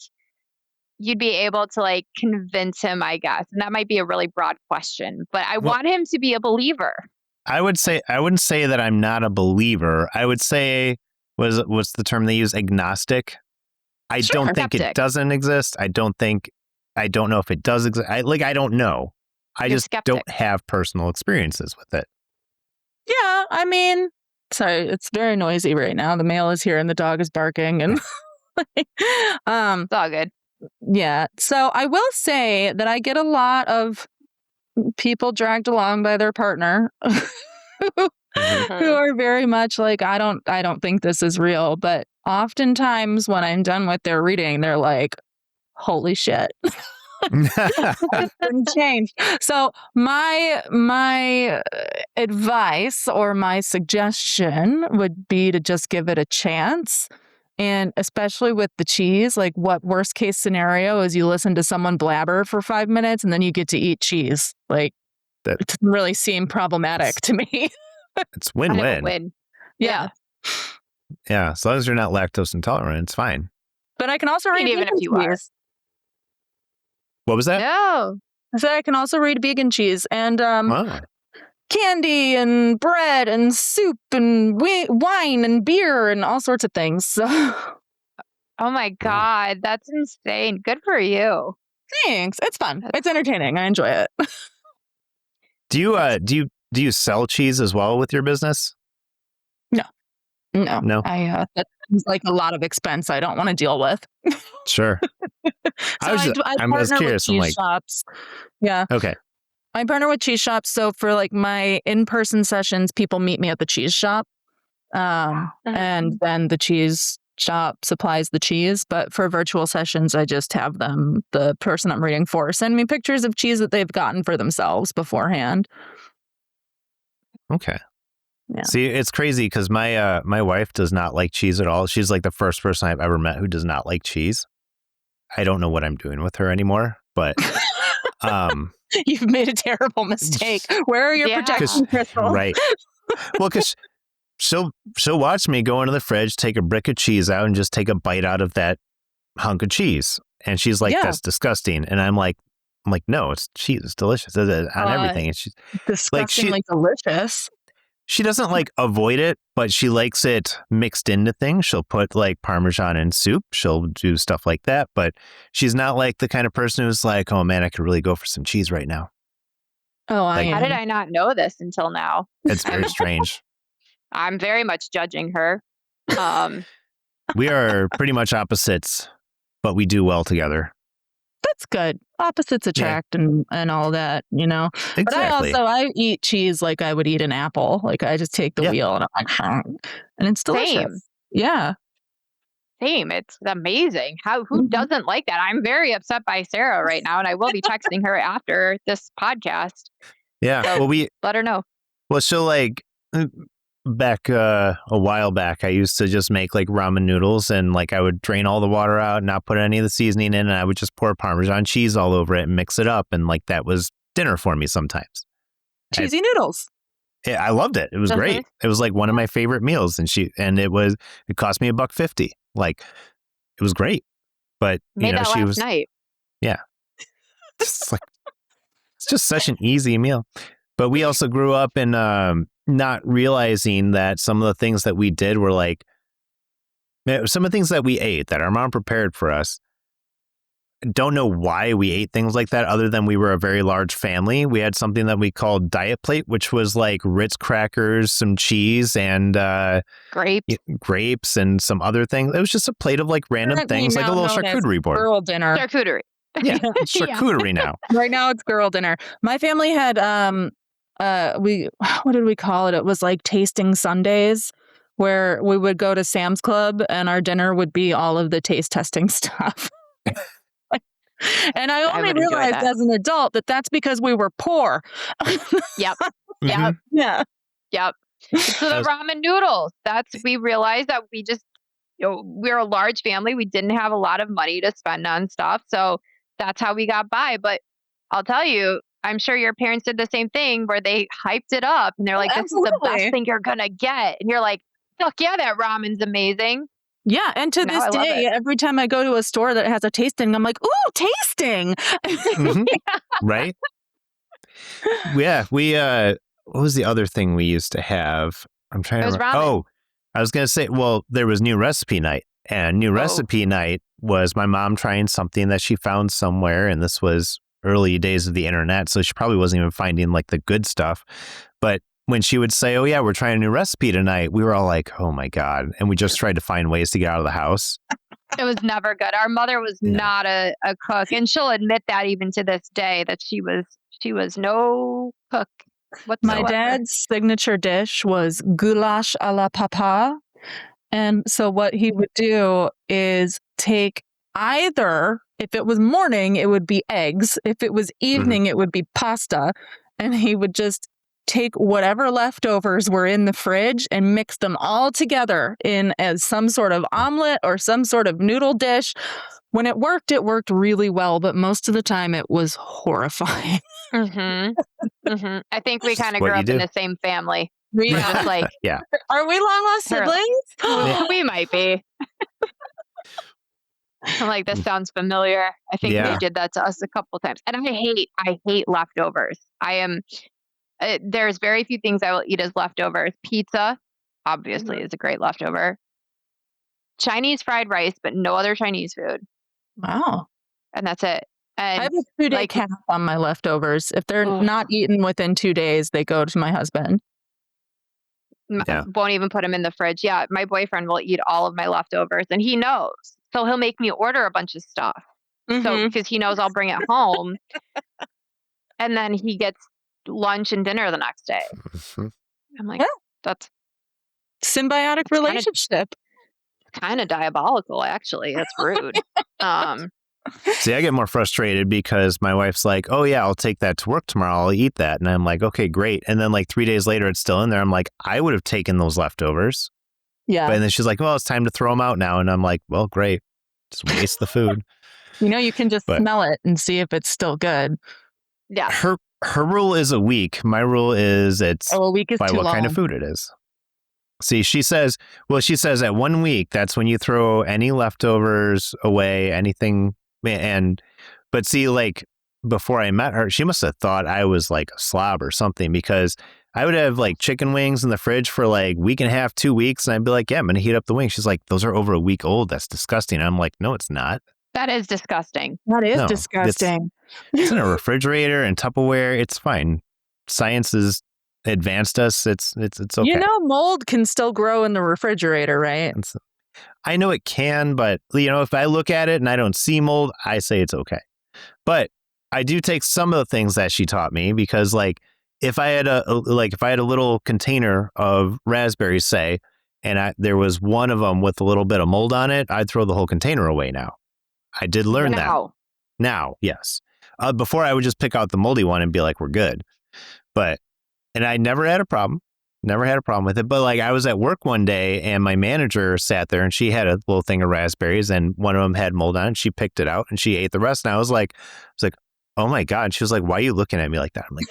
you'd be able to like convince him, I guess? And that might be a really broad question, but I want him to be a believer. I wouldn't say that I'm not a believer. I would say, what's the term they use? Agnostic. I don't think it doesn't exist. I don't know if it does exist. I don't know. I just don't have personal experiences with it. Yeah, I mean, sorry, it's very noisy right now. The mail is here and the dog is barking, and it's all good. Yeah. So I will say that I get a lot of people dragged along by their partner who are very much like, I don't think this is real. But oftentimes when I'm done with their reading, they're like, "Holy shit." It's been changed. So my advice or my suggestion would be to just give it a chance. And especially with the cheese, like, what worst case scenario is you listen to someone blabber for 5 minutes and then you get to eat cheese. Like, it doesn't really seem problematic to me. It's win-win. Win. Yeah. Yeah, as long as you're not lactose intolerant, it's fine. But I can also read even if you are. What was that? No. I said I can also read vegan cheese and candy and bread and soup and wine and beer and all sorts of things. So. Oh my God, that's insane. Good for you. Thanks. It's fun. It's entertaining. I enjoy it. Do you sell cheese as well with your business? No. That's like a lot of expense I don't want to deal with. Sure. I partner with cheese shops. Yeah. Okay. I partner with cheese shops. So for like my in-person sessions, people meet me at the cheese shop. And then the cheese shop supplies the cheese, but for virtual sessions, I just have the person I'm reading for, send me pictures of cheese that they've gotten for themselves beforehand. Okay. Yeah. See, it's crazy because my wife does not like cheese at all. She's like the first person I've ever met who does not like cheese. I don't know what I'm doing with her anymore, but You've made a terrible mistake. Where are your protection crystals? Right. Well, because she'll watch me go into the fridge, take a brick of cheese out, and just take a bite out of that hunk of cheese, and she's like, "That's disgusting." And I'm like, "No, it's cheese. It's delicious on everything." And she's disgustingly delicious. She doesn't like avoid it, but she likes it mixed into things. She'll put like Parmesan in soup. She'll do stuff like that, but she's not like the kind of person who's like, "Oh man, I could really go for some cheese right now." Oh, Like, How did I not know this until now? It's very strange. I'm very much judging her. We are pretty much opposites, but we do well together. That's good. Opposites attract and all that, you know. Exactly. But I eat cheese like I would eat an apple. Like I just take the wheel and I'm like, and it's delicious. Same. Yeah. Same. It's amazing. Who doesn't like that? I'm very upset by Sarah right now, and I will be texting her after this podcast. Yeah. So well, let her know. Well, so like back a while back, I used to just make like ramen noodles, and like I would drain all the water out, not put any of the seasoning in, and I would just pour Parmesan cheese all over it and mix it up, and like that was dinner for me sometimes. Cheesy noodles. Yeah, I loved it. It was great. It was like one of my favorite meals, and it cost me $1.50. Like it was great, but Made that she last was night. Yeah. It's just such an easy meal. But we also grew up in not realizing that some of the things that we did were like, some of the things that we ate that our mom prepared for us. Don't know why we ate things like that other than we were a very large family. We had something that we called diet plate, which was like Ritz crackers, some cheese, and grapes and some other things. It was just a plate of like random things, like a little charcuterie board. Girl dinner. Charcuterie. Yeah, it's charcuterie now. Right now it's girl dinner. My family had what did we call it? It was like tasting Sundays, where we would go to Sam's Club and our dinner would be all of the taste testing stuff. And I only realized as an adult that that's because we were poor. Yep. Yeah. So the ramen noodles, we realized that we just, we're a large family. We didn't have a lot of money to spend on stuff. So that's how we got by. But I'll tell you, I'm sure your parents did the same thing where they hyped it up and they're like, this is the best thing you're going to get. And you're like, fuck yeah, that ramen's amazing. Yeah, and to this day, every time I go to a store that has a tasting, I'm like, ooh, tasting. Right? Yeah, what was the other thing we used to have? I'm trying to remember. Ramen. Oh, I was going to say, well, there was new recipe night. And new recipe night was my mom trying something that she found somewhere. And this was early days of the internet. So she probably wasn't even finding like the good stuff. But when she would say, "Oh yeah, we're trying a new recipe tonight," we were all like, "Oh my God." And we just tried to find ways to get out of the house. It was never good. Our mother was not a cook. And she'll admit that even to this day, that she was no cook whatsoever. My dad's signature dish was goulash à la papa. And so what he would do is take either, if it was morning, it would be eggs. If it was evening, it would be pasta. And he would just take whatever leftovers were in the fridge and mix them all together in as some sort of omelet or some sort of noodle dish. When it worked really well, but most of the time it was horrifying. I think we kind of grew up in the same family. We're just like, are we long lost siblings? We might be. I'm like, this sounds familiar. I think they did that to us a couple times. And I hate leftovers. There's very few things I will eat as leftovers. Pizza, obviously, is a great leftover. Chinese fried rice, but no other Chinese food. Wow. And that's it. And I have a 2-day cap on my leftovers. If they're not eaten within 2 days, they go to my husband. Won't even put them in the fridge. Yeah, my boyfriend will eat all of my leftovers, and he knows. So he'll make me order a bunch of stuff. So because he knows I'll bring it home, and then he gets lunch and dinner the next day. I'm like, that's symbiotic relationship. kind of diabolical, actually. That's rude. See, I get more frustrated because my wife's like, oh, yeah, I'll take that to work tomorrow. I'll eat that. And I'm like, okay, great. And then like 3 days later, it's still in there. I'm like, I would have taken those leftovers. Yeah. But then she's like, well, it's time to throw them out now. And I'm like, well, great. Just waste the food. You can just smell it and see if it's still good. Yeah. Her rule is a week. My rule is it's a week is by too what long. kind of food it is. See, she says at 1 week, that's when you throw any leftovers away, anything. But see, like before I met her, she must have thought I was like a slob or something, because I would have like chicken wings in the fridge for like week and a half, 2 weeks. And I'd be like, yeah, I'm going to heat up the wings. She's like, those are over a week old. That's disgusting. And I'm like, no, it's not. That is disgusting. That is disgusting. It's in a refrigerator and Tupperware. It's fine. Science has advanced us. It's okay. Mold can still grow in the refrigerator, right? I know it can, but if I look at it and I don't see mold, I say it's okay. But I do take some of the things that she taught me, because like if I had a little container of raspberries, say, and there was one of them with a little bit of mold on it, I'd throw the whole container away now. I did learn that. Now, yes. Before I would just pick out the moldy one and be like, we're good. And I never had a problem. Never had a problem with it. But like I was at work one day and my manager sat there and she had a little thing of raspberries and one of them had mold on it. She picked it out and she ate the rest. And I was like, oh my God. She was like, why are you looking at me like that? I'm like,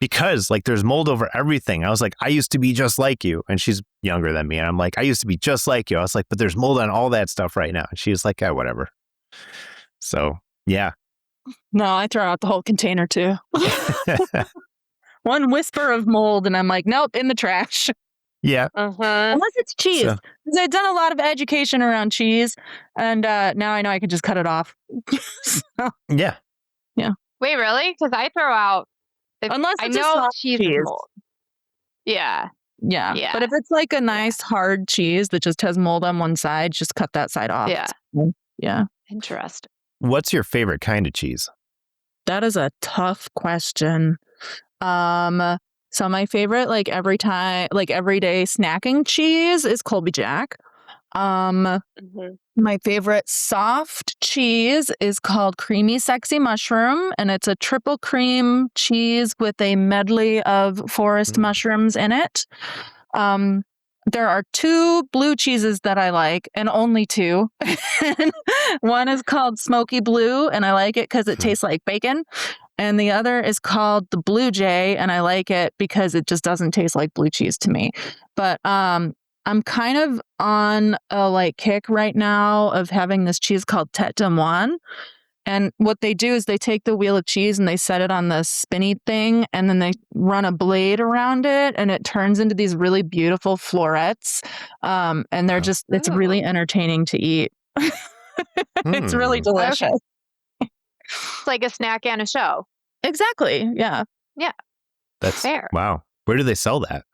because like there's mold over everything. I was like, I used to be just like you. And she's younger than me. And I'm like, I used to be just like you. I was like, but there's mold on all that stuff right now. And she was like, yeah, whatever. So yeah. No, I throw out the whole container too. One whisper of mold and I'm like, nope, in the trash. Yeah. Unless it's cheese. Because I've done a lot of education around cheese and now I know I can just cut it off. Yeah. Wait, really? Because I throw out, unless it's I a know soft cheese cheese. is mold. Yeah. But if it's like a nice hard cheese that just has mold on one side, just cut that side off. Yeah. Interesting. What's your favorite kind of cheese? That is a tough question. So my favorite, like everyday snacking cheese is Colby Jack. My favorite soft cheese is called Creamy Sexy Mushroom, and it's a triple cream cheese with a medley of forest mushrooms in it. There are 2 blue cheeses that I like, and only 2. One is called Smoky Blue, and I like it because it tastes like bacon. And the other is called the Blue Jay, and I like it because it just doesn't taste like blue cheese to me. But I'm kind of on a kick right now of having this cheese called Tête de Moine. And what they do is they take the wheel of cheese and they set it on the spinny thing, and then they run a blade around it, and it turns into these really beautiful florets. And they're it's really entertaining to eat. It's really delicious. Okay. It's like a snack and a show. Exactly. Yeah. That's fair. Wow. Where do they sell that?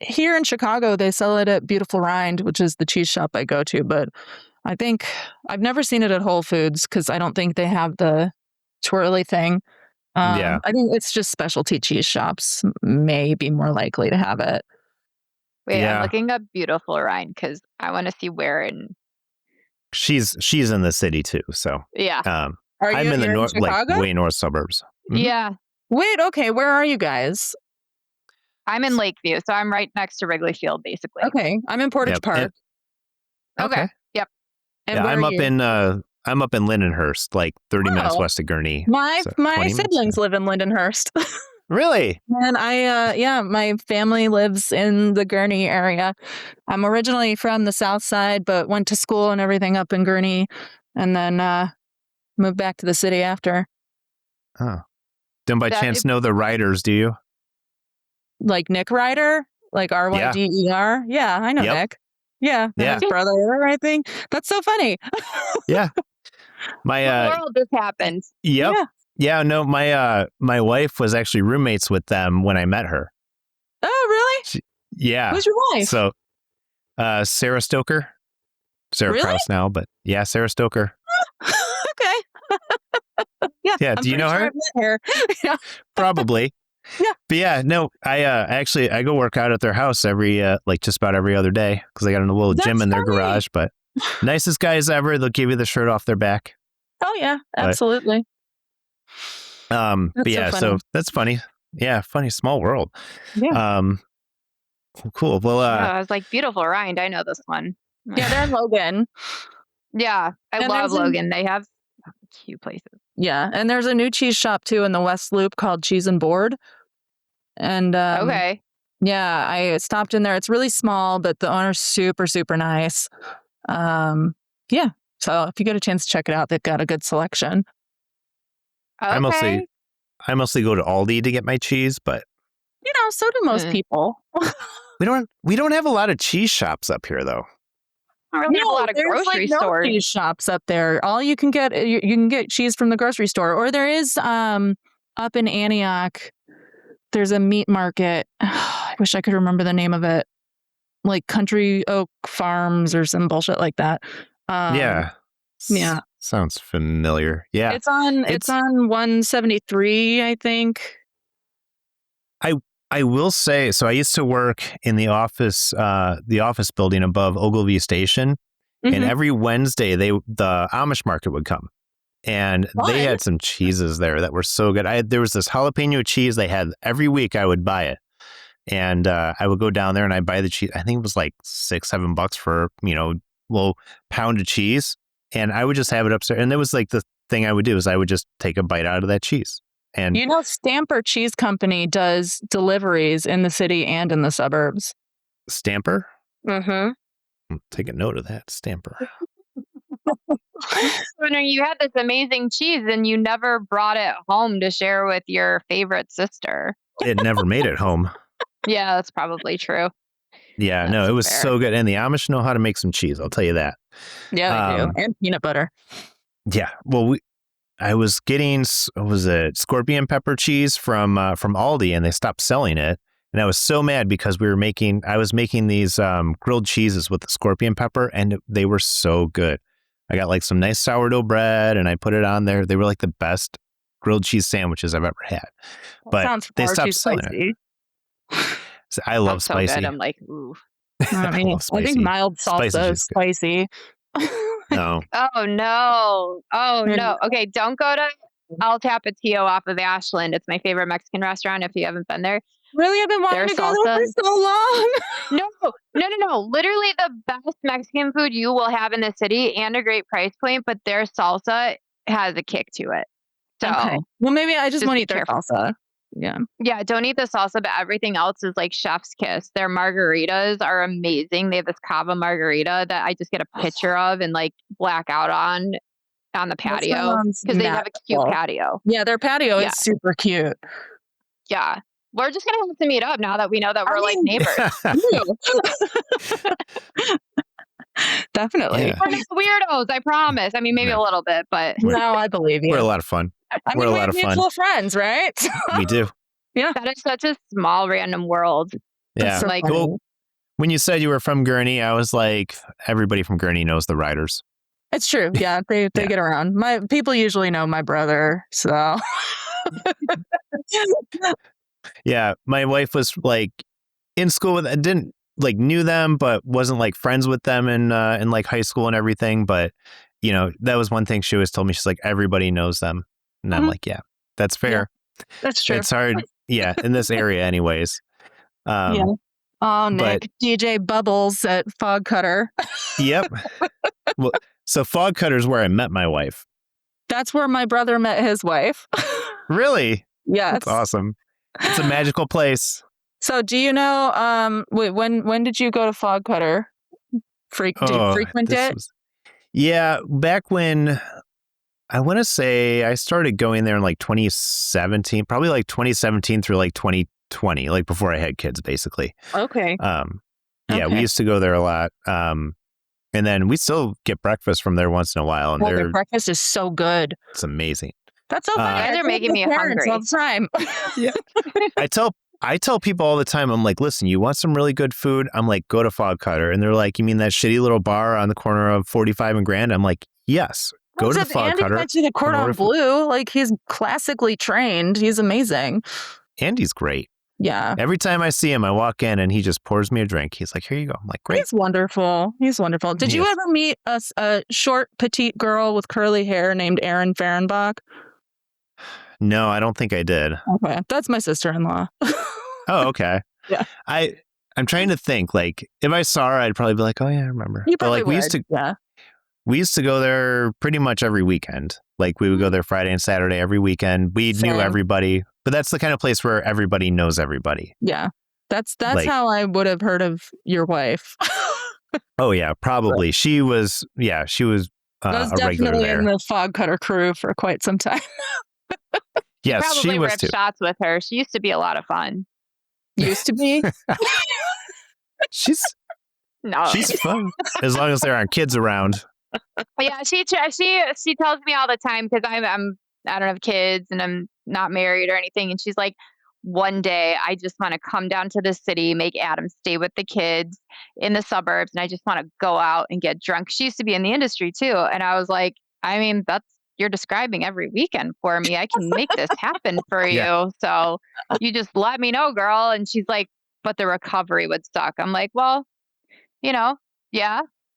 Here in Chicago, they sell it at Beautiful Rind, which is the cheese shop I go to. But I think I've never seen it at Whole Foods because I don't think they have the twirly thing. I think it's just specialty cheese shops may be more likely to have it. Wait, I'm looking up Beautiful Rind because I want to see where in. She's in the city too, so yeah. I'm in the north, way north suburbs. Yeah. Wait, okay, where are you guys? I'm in Lakeview, so I'm right next to Wrigley Field, basically. Okay, I'm in Portage Park. Okay. Yep. And I'm up in Lindenhurst, like 30 minutes west of Gurnee. My siblings live in Lindenhurst. Really? And my family lives in the Gurnee area. I'm originally from the south side, but went to school and everything up in Gurnee, and then moved back to the city after. Oh. Don't by chance know the Riders, do you? Like Nick Ryder? Like Ryder? Yeah, I know Nick. Yeah, his brother, I think. That's so funny. Yeah. My world just happened. Yep. Yeah, no, my wife was actually roommates with them when I met her. Oh, really? Who's your wife? So, Sarah Stoker. Sarah Krause now, but Sarah Stoker. Okay. Yeah. Do you know her? I've met her. Probably. But yeah, no, I actually I go work out at their house every like just about every other day because they got a little gym in their garage. But nicest guys ever. They'll give you the shirt off their back. Oh yeah, absolutely. But yeah, so that's funny. Yeah, funny small world. Yeah. Cool. Well, I was like, beautiful rind. I know this one. Yeah, they're in Logan. Yeah, I love Logan. They have cute places. Yeah, and there's a new cheese shop too in the West Loop called Cheese and Board. And okay. Yeah, I stopped in there. It's really small, but the owner's super, super nice. Yeah, so if you get a chance to check it out, they've got a good selection. Okay. I mostly go to Aldi to get my cheese, but so do most people. we don't have a lot of cheese shops up here though. I don't really have a lot of grocery stores. No cheese shops up there. All you can get you can get cheese from the grocery store, or there is up in Antioch. There's a meat market. I wish I could remember the name of it, like Country Oak Farms or some bullshit like that. Yeah. Sounds familiar. Yeah. It's on 173, I think. I will say, so I used to work in the office building above Ogilvy Station, and every Wednesday the Amish market would come, and they had some cheeses there that were so good. There was this jalapeno cheese they had every week. I would buy it, and I would go down there and I'd buy the cheese. I think it was like $6-7 for little pound of cheese, and I would just have it upstairs. And it was like the thing I would do is I would just take a bite out of that cheese. And Stamper Cheese Company does deliveries in the city and in the suburbs. Stamper? Mm-hmm. Take a note of that, Stamper. You had this amazing cheese and you never brought it home to share with your favorite sister. It never made it home. Yeah, that's probably true. Yeah, no, it was so good. And the Amish know how to make some cheese, I'll tell you that. Yeah, they do. And peanut butter. Yeah. Well, I was getting, was it scorpion pepper cheese from Aldi, and they stopped selling it. And I was so mad because I was making these grilled cheeses with the scorpion pepper, and they were so good. I got like some nice sourdough bread, and I put it on there. They were like the best grilled cheese sandwiches I've ever had. But they stopped selling it. So I love spicy. Good. I'm like, ooh. I think mild salsa is spicy. No. Oh no. Okay, don't go to El Tapatio off of Ashland. It's my favorite Mexican restaurant if you haven't been there. Really? I've been wanting to go there for so long. No. Literally the best Mexican food you will have in the city and a great price point, but their salsa has a kick to it. So, okay. Well, maybe I just won't eat their salsa. Yeah. Yeah, don't eat the salsa, but everything else is like chef's kiss. Their margaritas are amazing. They have this cava margarita that I just get a picture of and like black out on the patio because they have a cute patio. Yeah, their patio is super cute. Yeah. We're just going to have to meet up now that we know that we're like neighbors. Definitely. Yeah. We're not weirdos, I promise. I mean, maybe a little bit, but... No, I believe you. We're a lot of fun. We're a lot of fun. Mutual friends, right? We do. Yeah. That is such a small, random world. Yeah. So like, well, when you said you were from Gurnee, I was like, everybody from Gurnee knows the Riders. It's true. Yeah, they get around. My people usually know my brother, so... Yeah, my wife was like in school with, didn't like knew them, but wasn't like friends with them in like high school and everything. But that was one thing she always told me. She's like, everybody knows them, and I'm like, yeah, that's fair. Yeah, that's true. It's hard, in this area, anyways. Yeah. Oh, Nick, DJ Bubbles at Fog Cutter. Yep. Well, so Fog Cutter is where I met my wife. That's where my brother met his wife. Really? Yes. That's awesome. It's a magical place. So do you know, when did you go to Fog Cutter? Did you frequent it? Yeah, back when, I want to say I started going there in like 2017, probably like 2017 through like 2020, like before I had kids, basically. Okay. Yeah, we used to go there a lot. And then we still get breakfast from there once in a while. And their breakfast is so good. It's amazing. That's so funny. They're making me hungry all the time. Yeah. I tell people all the time, I'm like, listen, you want some really good food? I'm like, go to Fog Cutter. And they're like, you mean that shitty little bar on the corner of 45 and Grand? I'm like, yes, go to the Fog Cutter. Andy went to the Cordon Bleu. Like, he's classically trained. He's amazing. Andy's great. Yeah. Every time I see him, I walk in and he just pours me a drink. He's like, here you go. I'm like, great. He's wonderful. He's wonderful. Did you ever meet a short, petite girl with curly hair named Erin Fahrenbach? No, I don't think I did. Okay. That's my sister-in-law. Oh, okay. Yeah. I'm trying to think, like, if I saw her, I'd probably be like, oh yeah, I remember. You probably like, would. We used to go there pretty much every weekend. Like we would go there Friday and Saturday every weekend. We knew everybody, but that's the kind of place where everybody knows everybody. Yeah. That's like, how I would have heard of your wife. Oh yeah, probably. But she was I was a regular definitely there. in the fog cutter crew for quite some time. Yes, probably she was ripped too. shots with her. She used to be a lot of fun. Used to be. She's fun as long as there aren't kids around. Yeah, she tells me all the time because I don't have kids and I'm not married or anything, and she's like, one day I just want to come down to the city, make Adam stay with the kids in the suburbs, and I just want to go out and get drunk. She used to be in the industry too, and I was like, I mean, you're describing every weekend for me. I can make this happen for you. So you just let me know, girl. And she's like, but the recovery would suck. I'm like, well, yeah,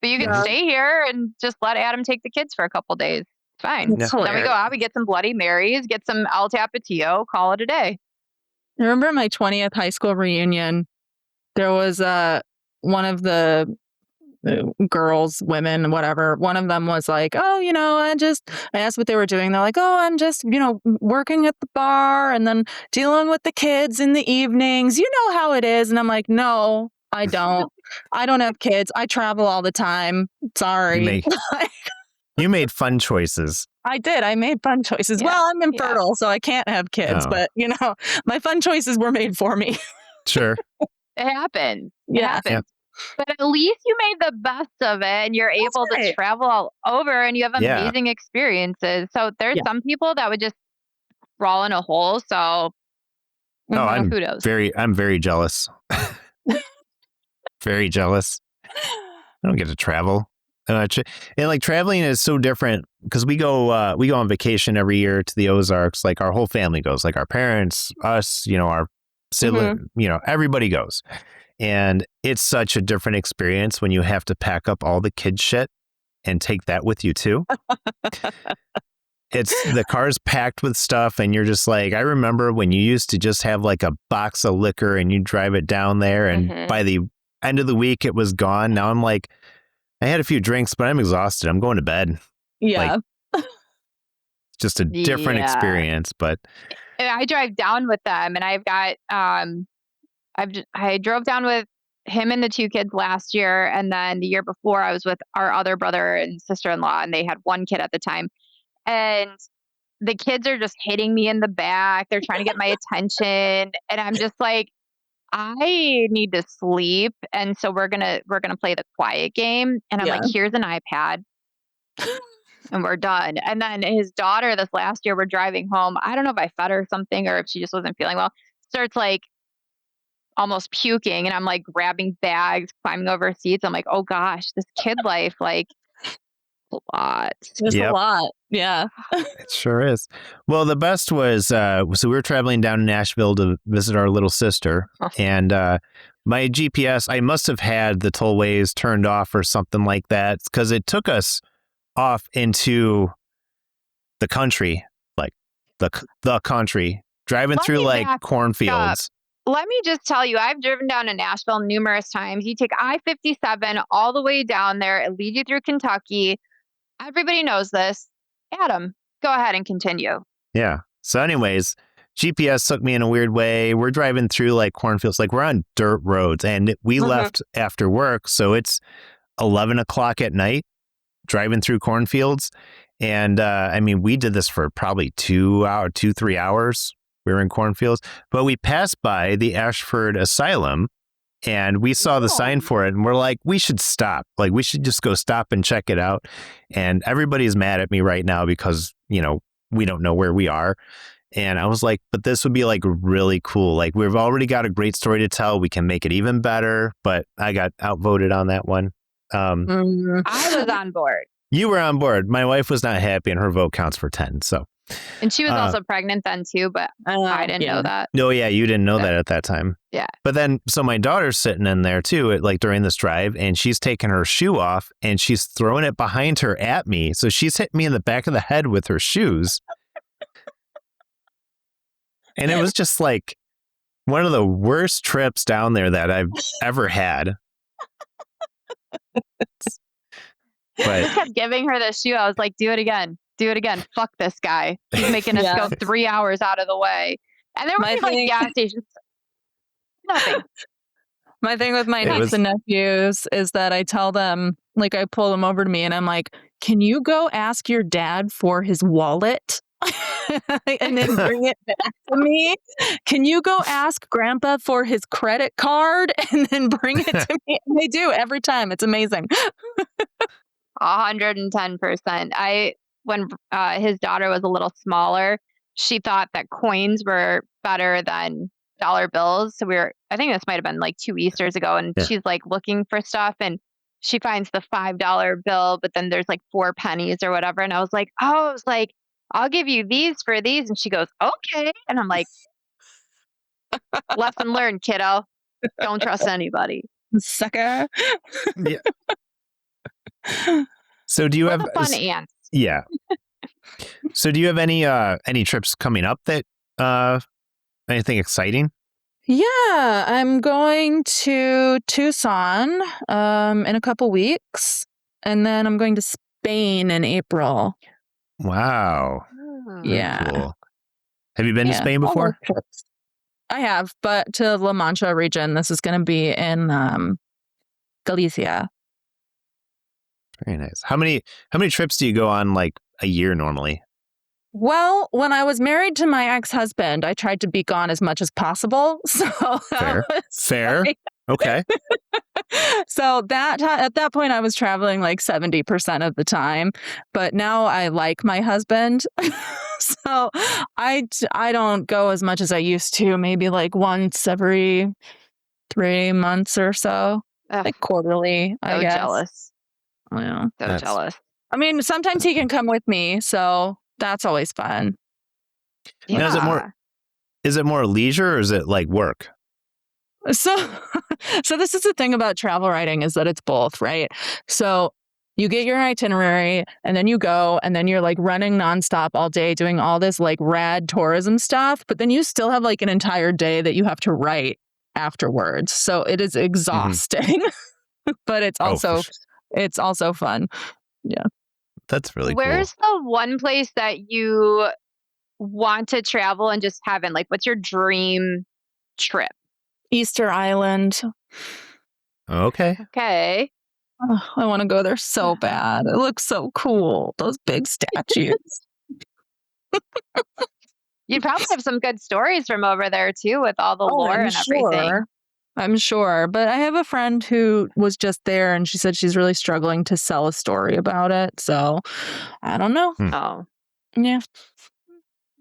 but you can stay here and just let Adam take the kids for a couple days. It's fine. That's Then we go out, we get some Bloody Marys, get some El Tapatio, call it a day. I remember my 20th high school reunion. There was one of the girls, women, whatever. One of them was like, oh, I asked what they were doing. They're like, oh, I'm just, working at the bar and then dealing with the kids in the evenings. You know how it is. And I'm like, no, I don't. I don't have kids. I travel all the time. Sorry. You made fun choices. I did. I made fun choices. Yeah. Well, I'm infertile, so I can't have kids. Oh. But, my fun choices were made for me. Sure. It happens. Yeah. It happens. Yeah. But at least you made the best of it and you're able to travel all over and you have amazing experiences. So there's some people that would just crawl in a hole. So kudos. I'm very jealous. Very jealous. I don't get to travel. And like traveling is so different because we go on vacation every year to the Ozarks. Like our whole family goes, like our parents, us, our sibling, everybody goes. And it's such a different experience when you have to pack up all the kid shit and take that with you too. The car's packed with stuff and you're just like, I remember when you used to just have like a box of liquor and you drive it down there and by the end of the week it was gone. Now I'm like, I had a few drinks, but I'm exhausted. I'm going to bed. Yeah. Like, it's just a different experience, but I drive down with them and I've got, I drove down with him and the two kids last year. And then the year before I was with our other brother and sister-in-law and they had one kid at the time. And the kids are just hitting me in the back. They're trying to get my attention. And I'm just like, I need to sleep. And so we're going to play the quiet game. And I'm like, here's an iPad and we're done. And then his daughter this last year, we're driving home. I don't know if I fed her something or if she just wasn't feeling well. Starts like almost puking. And I'm like grabbing bags, climbing over seats. I'm like, oh gosh, this kid life, like a lot. There's a lot. Yeah. It sure is. Well, the best was, so we were traveling down to Nashville to visit our little sister. And my GPS, I must have had the tollways turned off or something like that because it took us off into the country, like the country, driving through like cornfields. Let me just tell you, I've driven down to Nashville numerous times. You take I-57 all the way down there. It leads you through Kentucky. Everybody knows this. Adam, go ahead and continue. Yeah. So anyways, GPS took me in a weird way. We're driving through like cornfields, like we're on dirt roads and we left after work. So it's 11 o'clock at night driving through cornfields. And I mean, we did this for probably 3 hours. We were in cornfields, but we passed by the Ashford Asylum and we saw the sign for it and we're like, we should stop. Like we should just go stop and check it out. And everybody's mad at me right now because, we don't know where we are. And I was like, but this would be like really cool. Like we've already got a great story to tell. We can make it even better, but I got outvoted on that one. I was on board. You were on board. My wife was not happy and her vote counts for 10. So And she was also pregnant then too, but I didn't know that. No, yeah, you didn't know that at that time. Yeah. But then, so my daughter's sitting in there too, like during this drive, and she's taking her shoe off and she's throwing it behind her at me. So she's hitting me in the back of the head with her shoes. And it was just like one of the worst trips down there that I've ever had. I just kept giving her the shoe. I was like, do it again. Do it again. Fuck this guy. He's making us go 3 hours out of the way. And there were like gas stations. Nothing. My thing with my nieces and nephews is that I tell them, like, I pull them over to me and I'm like, can you go ask your dad for his wallet? And then bring it back to me. Can you go ask grandpa for his credit card and then bring it to me? And they do every time. It's amazing. 110%. When his daughter was a little smaller, she thought that coins were better than dollar bills. So I think this might have been like 2 Easters ago, and she's like looking for stuff and she finds the $5 bill, but then there's like 4 pennies or whatever. And I was like, I'll give you these for these. And she goes, okay. And I'm like, lesson learned, kiddo. Don't trust anybody. Sucker. Yeah. So do you have fun ants? Yeah. So do you have any trips coming up that anything exciting? Yeah, I'm going to Tucson in a couple weeks, and then I'm going to Spain in April. Wow. Yeah. Cool. Have you been to Spain before? I have, but to La Mancha region. This is going to be in Galicia. Very nice. How many trips do you go on like a year normally? Well, when I was married to my ex-husband, I tried to be gone as much as possible. So Fair. Okay. So at that point, I was traveling like 70% of the time. But now I like my husband. So I don't go as much as I used to, maybe like once every 3 months or so. Like quarterly, I guess. Jealous. Yeah. Jealous. I mean, sometimes he can come with me, so that's always fun. Yeah. Now, is it more leisure or is it like work? So this is the thing about travel writing, is that it's both, right? So you get your itinerary and then you go and then you're like running nonstop all day doing all this like rad tourism stuff, but then you still have like an entire day that you have to write afterwards. So it is exhausting, but it's also fun. Yeah. That's really cool. Where's the one place that you want to travel and just haven't? Like, what's your dream trip? Easter Island. Okay. Oh, I want to go there so bad. It looks so cool. Those big statues. You'd probably have some good stories from over there too, with all the lore and everything. I'm sure. But I have a friend who was just there and she said she's really struggling to sell a story about it. So I don't know. Oh. Yeah.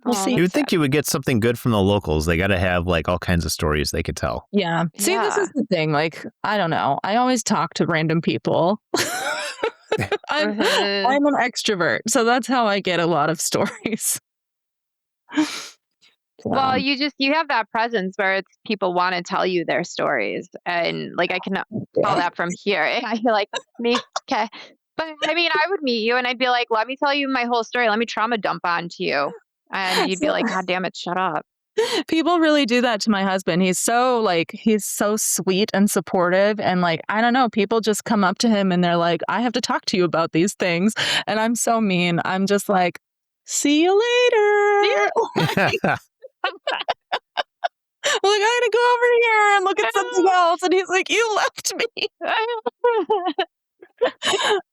We'll see. You would think you would get something good from the locals. They got to have like all kinds of stories they could tell. Yeah. See, this is the thing. Like, I don't know. I always talk to random people. I'm an extrovert. So that's how I get a lot of stories. Well, you have that presence where it's people want to tell you their stories, and like I can call that from here. And I feel like me, okay, but I mean, I would meet you and I'd be like, "Let me tell you my whole story. Let me trauma dump onto you," and you'd be like, "God damn it, shut up." People really do that to my husband. He's so sweet and supportive, and like I don't know, people just come up to him and they're like, "I have to talk to you about these things," and I'm so mean. I'm just like, "See you later." Well, I gotta go over here and look at something else. And he's like, "You left me."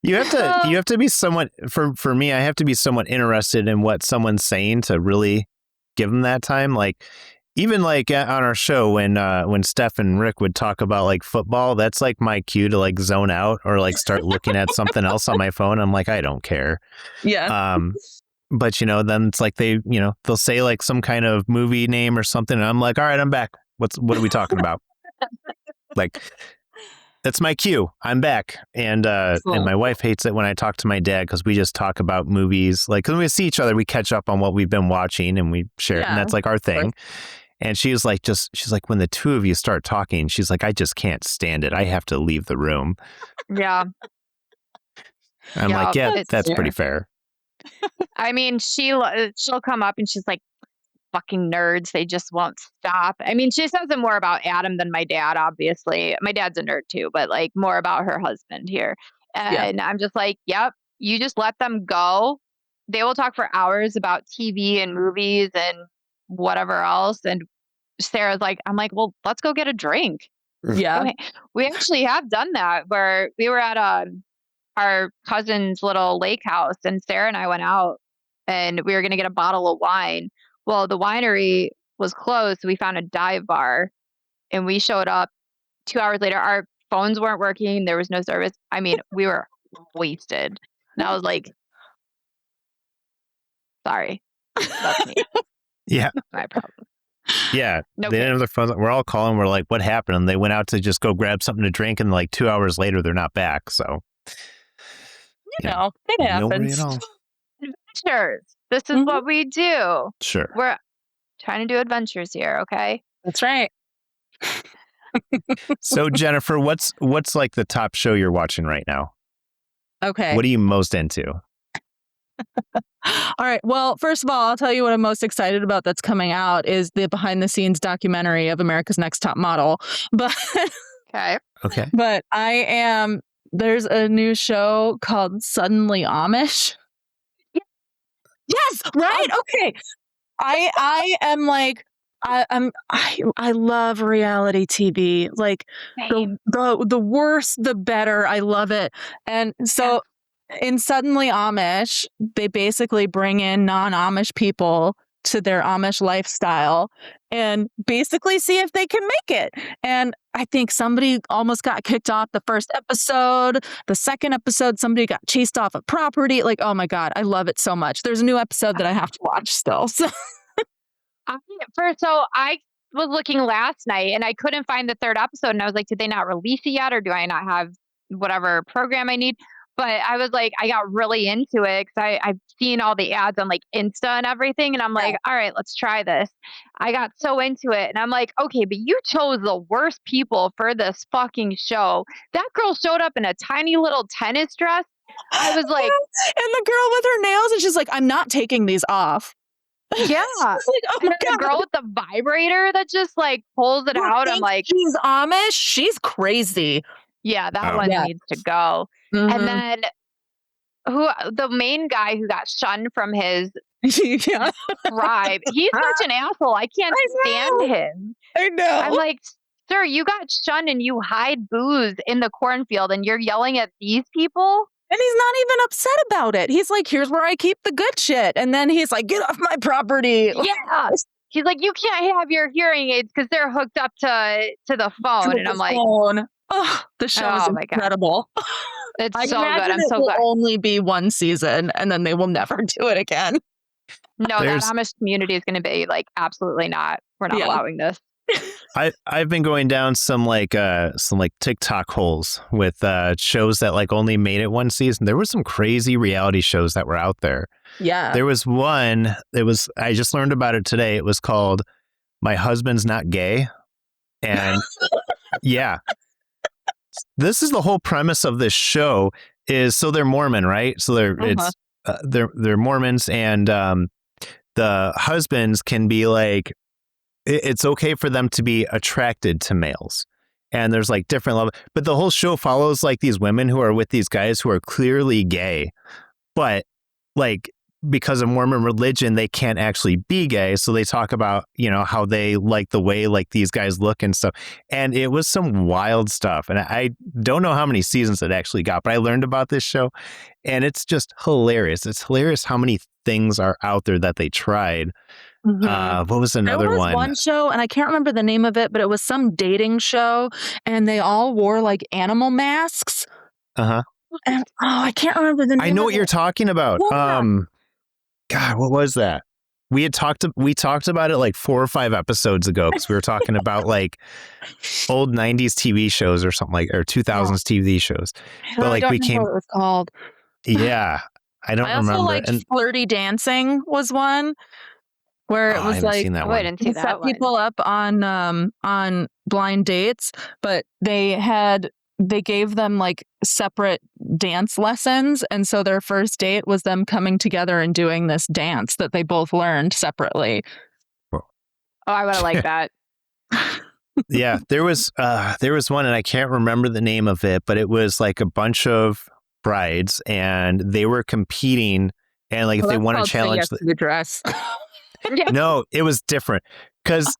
You have to be somewhat, for me, I have to be somewhat interested in what someone's saying to really give them that time. Like, even like on our show when Steph and Rick would talk about like football, that's like my cue to like zone out or like start looking at something else on my phone. I'm like, I don't care. Yeah. But, then it's like they'll say like some kind of movie name or something. And I'm like, all right, I'm back. What are we talking about? Like, That's my cue. I'm back. And my wife hates it when I talk to my dad because we just talk about movies. Like, when we see each other, we catch up on what we've been watching and we share it. And that's like our thing. And she's like, when the two of you start talking, she's like, I just can't stand it. I have to leave the room. Yeah. I'm like, that's pretty fair. I mean, she'll come up and she's like, fucking nerds. They just won't stop. I mean, she says it more about Adam than my dad, obviously. My dad's a nerd too, but like more about her husband here. And I'm just like, yep, you just let them go. They will talk for hours about TV and movies and whatever else. And Sarah's like, I'm like, well, let's go get a drink. Yeah. Okay. We actually have done that where we were at our cousin's little lake house and Sarah and I went out and we were going to get a bottle of wine. Well, the winery was closed, so we found a dive bar, and we showed up 2 hours later. Our phones weren't working. There was no service. I mean, we were wasted. And I was like, sorry, that's me. Yeah. My problem. Yeah. No they didn't have their phones. We're all calling. We're like, what happened? And they went out to just go grab something to drink, and like 2 hours later, they're not back. So, it happens. Adventures. This is what we do. Sure. We're trying to do adventures here, okay? That's right. So, Jennifer, what's like the top show you're watching right now? Okay. What are you most into? All right. Well, first of all, I'll tell you what I'm most excited about that's coming out is the behind the scenes documentary of America's Next Top Model. But okay. But there's a new show called Suddenly Amish. Yes, right? Okay. I am like I love reality TV. Like the worse the better. I love it. And so in Suddenly Amish, they basically bring in non-Amish people to their Amish lifestyle and basically see if they can make it. And I think somebody almost got kicked off the first episode. The second episode, somebody got chased off a property. Like, oh my God, I love it so much. There's a new episode that I have to watch still. So I was looking last night and I couldn't find the third episode. And I was like, did they not release it yet? Or do I not have whatever program I need? But I was like, I got really into it because I've seen all the ads on like Insta and everything. And I'm like, all right, let's try this. I got so into it. And I'm like, okay, but you chose the worst people for this fucking show. That girl showed up in a tiny little tennis dress. I was like, and the girl with her nails, and she's like, I'm not taking these off. Yeah. Like, oh my God. The girl with the vibrator that just like pulls it out. I'm like, she's Amish. She's crazy. Yeah, that one needs to go. Mm-hmm. And then the main guy who got shunned from his tribe, he's such an asshole. I can't stand him. I know. I'm like, sir, you got shunned and you hide booze in the cornfield and you're yelling at these people? And he's not even upset about it. He's like, here's where I keep the good shit. And then he's like, get off my property. Yeah. He's like, you can't have your hearing aids because they're hooked up to the phone. And I'm like, oh, the show is incredible. It's so good. I'm so glad. It will only be one season and then they will never do it again. No, that Amish community is going to be like, absolutely not. We're not allowing this. I've been going down some TikTok holes with shows that like only made it one season. There were some crazy reality shows that were out there. Yeah. There was one. I just learned about it today. It was called My Husband's Not Gay. And yeah. This is the whole premise of this show is so they're Mormon, right? So they're Mormons and the husbands can be like, it's okay for them to be attracted to males. And there's like different levels, but the whole show follows like these women who are with these guys who are clearly gay, but like because of Mormon religion, they can't actually be gay. So they talk about, how they like the way like these guys look and stuff. And it was some wild stuff. And I don't know how many seasons it actually got, but I learned about this show and it's just hilarious. It's hilarious how many things are out there that they tried. Mm-hmm. What was another one? There was one show, and I can't remember the name of it, but it was some dating show, and they all wore like animal masks. Uh-huh. And I can't remember the name. I know what you're talking about. Yeah. God, what was that? we talked about it like 4 or 5 episodes ago because we were talking about like old 90s TV shows or something like, or 2000s TV shows. But I like don't we know came, what it was called. yeah, I don't I also remember. liked And Flirty Dancing was one where it I was haven't like seen that Oh, I one. didn't see they set that one. people up on blind dates, but they gave them like separate dance lessons, and so their first date was them coming together and doing this dance that they both learned separately. Oh, I would have liked that. Yeah, there was one, and I can't remember the name of it, but it was like a bunch of brides, and they were competing, and like if they won a challenge, the dress. no, it was different because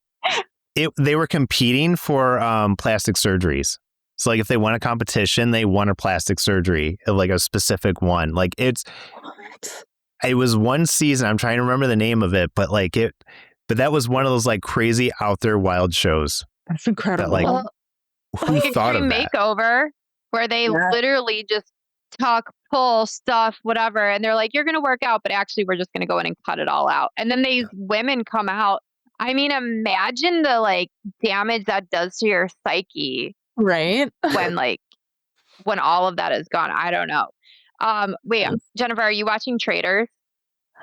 they were competing for plastic surgeries. So like if they won a competition, they won a plastic surgery, like a specific one. Like it was one season. I'm trying to remember the name of it, but that was one of those like crazy out there wild shows. That's incredible. That, like, who like thought Extreme of that? Makeover, where they literally just tuck, pull stuff, whatever, and they're like, "You're going to work out, but actually, we're just going to go in and cut it all out." And then these women come out. I mean, imagine the like damage that does to your psyche, right? when all of that is gone. I don't know. Wait, Jennifer, are you watching Traitors?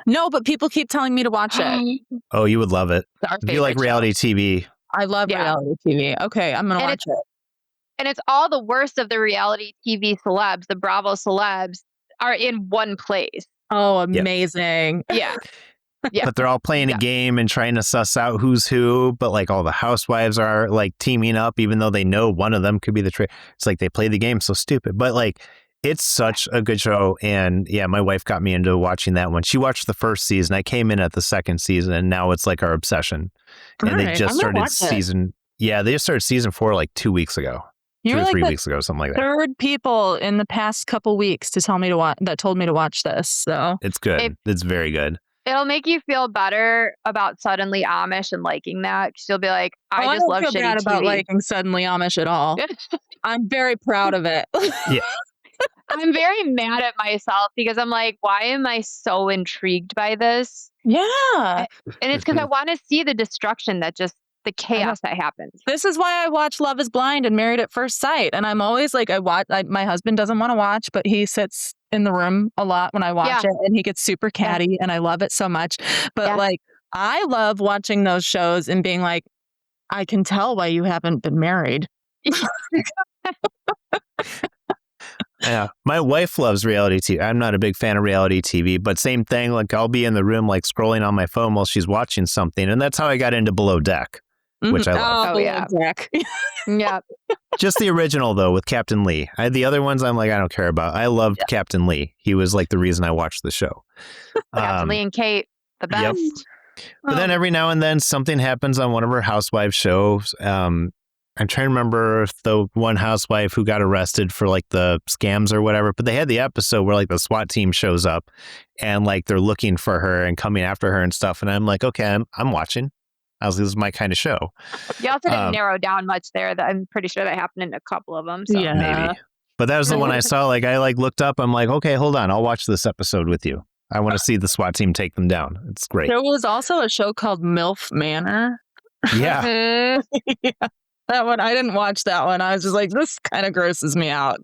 No, but people keep telling me to watch it. Oh, you would love it. It's our If you like favorite reality show. TV. I love reality TV. Okay, I'm gonna watch it. And it's all the worst of the reality TV celebs, the Bravo celebs, are in one place. Oh, amazing. Yeah. Yeah. But they're all playing a game and trying to suss out who's who. But like all the housewives are like teaming up, even though they know one of them could be the traitor. It's like they play the game so stupid. But like it's such a good show. And yeah, my wife got me into watching that one. She watched the first season. I came in at the second season, and now it's like our obsession. And they just started season. Yeah, they just started season 4 like 2 weeks ago. You're 2 or 3 like weeks ago, something like that. Third people in the past couple weeks to tell me to watch that told me to watch this. So it's good. It's very good. It'll make you feel better about Suddenly Amish and liking that, because you'll be like, I just love shitty TV. I don't feel bad about liking Suddenly Amish at all. I'm very proud of it. Yeah. I'm very mad at myself because I'm like, why am I so intrigued by this? Yeah. And it's because I want to see the destruction the chaos that happens. This is why I watch Love is Blind and Married at First Sight. And I'm always like, my husband doesn't want to watch, but he sits in the room a lot when I watch it, and he gets super catty, and I love it so much. But like, I love watching those shows and being like, I can tell why you haven't been married. Yeah, my wife loves reality TV. I'm not a big fan of reality TV, but same thing. Like I'll be in the room, like scrolling on my phone while she's watching something, and that's how I got into Below Deck, which I love. Oh yeah, Deck. Yeah. Just the original though, with Captain Lee. The other ones, I'm like, I don't care about. I loved Captain Lee. He was like the reason I watched the show. Captain Lee and Kate, the best. Yep. But then every now and then something happens on one of her housewives shows. I'm trying to remember the one housewife who got arrested for like the scams or whatever, but they had the episode where like the SWAT team shows up and like they're looking for her and coming after her and stuff. And I'm like, okay, I'm watching. This is my kind of show. You also didn't narrow down much there. I'm pretty sure that happened in a couple of them. So. Yeah. Maybe. But that was the one I saw. Like I like looked up. I'm like, okay, hold on. I'll watch this episode with you. I want to see the SWAT team take them down. It's great. There was also a show called MILF Manor. Yeah. Yeah. That one, I didn't watch that one. I was just like, this kind of grosses me out.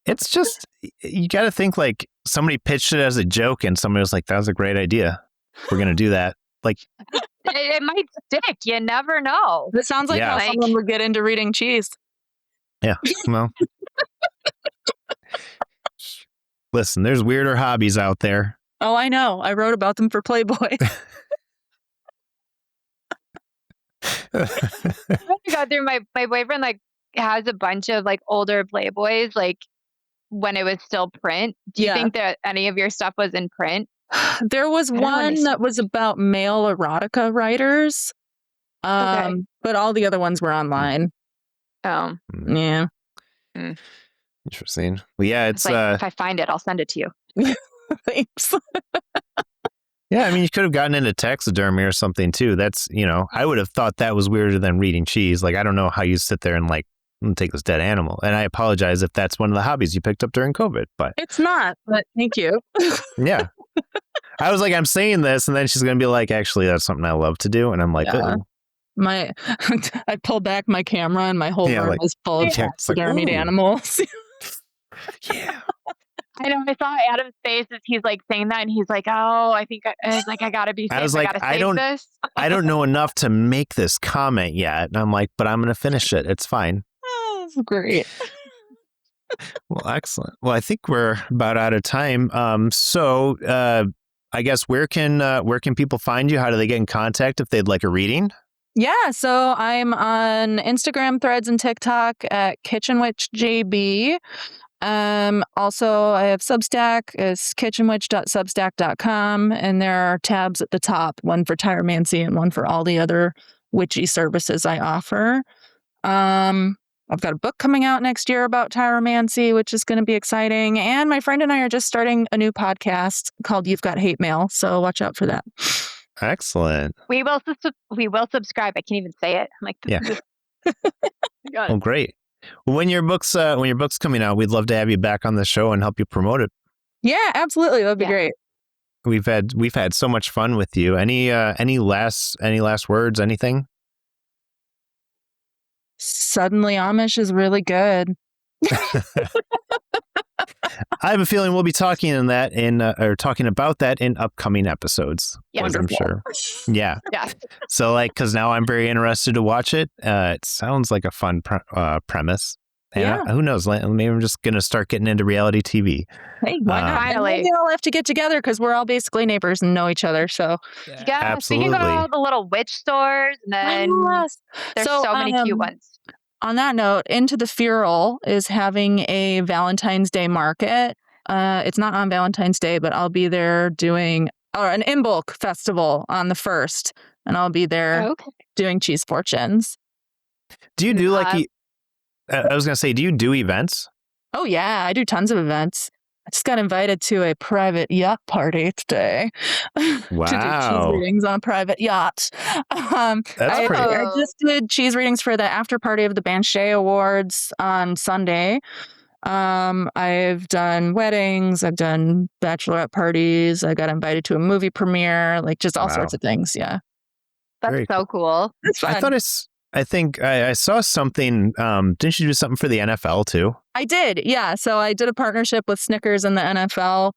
It's just, you got to think like somebody pitched it as a joke and somebody was like, that was a great idea. We're going to do that. Like, it might stick. You never know. It sounds like how someone would get into reading cheese. Yeah. Well, listen, there's weirder hobbies out there. Oh, I know. I wrote about them for Playboy. Go through my boyfriend like has a bunch of like older Playboys like when it was still print. Do you think that any of your stuff was in print? There was one that was about male erotica writers, but all the other ones were online. Oh, yeah. Interesting. Well, yeah, it's like, if I find it, I'll send it to you. Thanks. Yeah, I mean, you could have gotten into taxidermy or something too. That's, I would have thought that was weirder than reading cheese. Like, I don't know how you sit there and like I'm going to take this dead animal. And I apologize if that's one of the hobbies you picked up during COVID, but It's not, but thank you. yeah. I was like, I'm saying this, and then she's going to be like, actually, that's something I love to do. And I'm like, Yeah. oh. I pulled back my camera and my whole room is full of taxidermied animals. Yeah. I know. I saw Adam's face as he's like saying that, and he's like, "Oh, I think I gotta be safe. I was like, gotta save this." I don't know enough to make this comment yet. And I'm like, but I'm going to finish it. It's fine. Oh, that's great. Well, excellent. Well, I think we're about out of time. So I guess where can people find you? How do they get in contact if they'd like a reading? Yeah, so I'm on Instagram, Threads, and TikTok at kitchenwitchjb. Also, I have Substack. It's kitchenwitch.substack.com, and there are tabs at the top, one for tiromancy and one for all the other witchy services I offer. I've got a book coming out next year about tyromancy, which is going to be exciting. And my friend and I are just starting a new podcast called You've Got Hate Mail, so watch out for that. Excellent. We will subscribe. I can't even say it. I'm like, yeah. Got Oh, it. great. Well, when your book's coming out, we'd love to have you back on the show and help you promote it. Yeah, absolutely. That'd be great. We've had so much fun with you. Any last words? Anything? Suddenly Amish is really good. I have a feeling we'll be talking about that in upcoming episodes. Yes. I'm sure. Yeah. Yeah. So because now I'm very interested to watch it. It sounds like a fun premise. And who knows? Maybe I'm just going to start getting into reality TV. Hey, why not? Finally. Maybe all have to get together because we're all basically neighbors and know each other. So Yeah. Absolutely. Speaking of all the little witch stores, and then there's so many cute ones. On that note, Into the Feral is having a Valentine's Day market. It's not on Valentine's Day, but I'll be there doing an Imbolc festival on the 1st, and I'll be there doing cheese fortunes. Do you do I was going to say, do you do events? Oh, yeah. I do tons of events. I just got invited to a private yacht party today. Wow. To do cheese readings on a private yacht. That's pretty. I just did cheese readings for the after party of the Banshee Awards on Sunday. I've done weddings. I've done bachelorette parties. I got invited to a movie premiere, just all sorts of things. Yeah. That's Very so cool. It's fun. I think I saw something. Didn't you do something for the NFL too? I did. Yeah. So I did a partnership with Snickers and the NFL,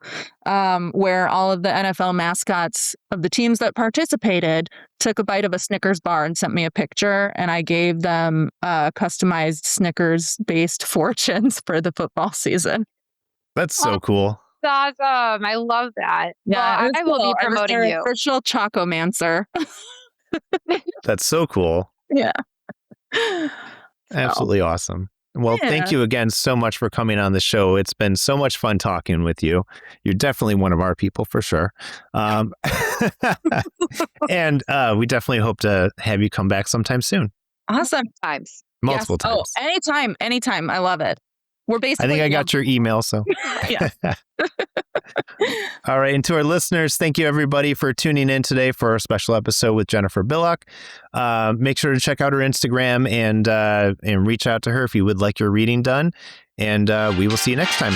where all of the NFL mascots of the teams that participated took a bite of a Snickers bar and sent me a picture. And I gave them customized Snickers-based fortunes for the football season. That's so cool. That's awesome. I love that. Yeah, well, I will be promoting you. Official Chocomancer. That's so cool. Yeah. Absolutely awesome. Well, thank you again so much for coming on the show. It's been so much fun talking with you. You're definitely one of our people for sure. And we definitely hope to have you come back sometime soon. Awesome. Multiple times. Oh, anytime. I love it. We're basically. I think I got your email, so. Yeah. All right. And to our listeners, thank you everybody for tuning in today for our special episode with Jennifer Billock. Make sure to check out her Instagram and reach out to her if you would like your reading done. And we will see you next time.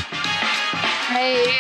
Hey.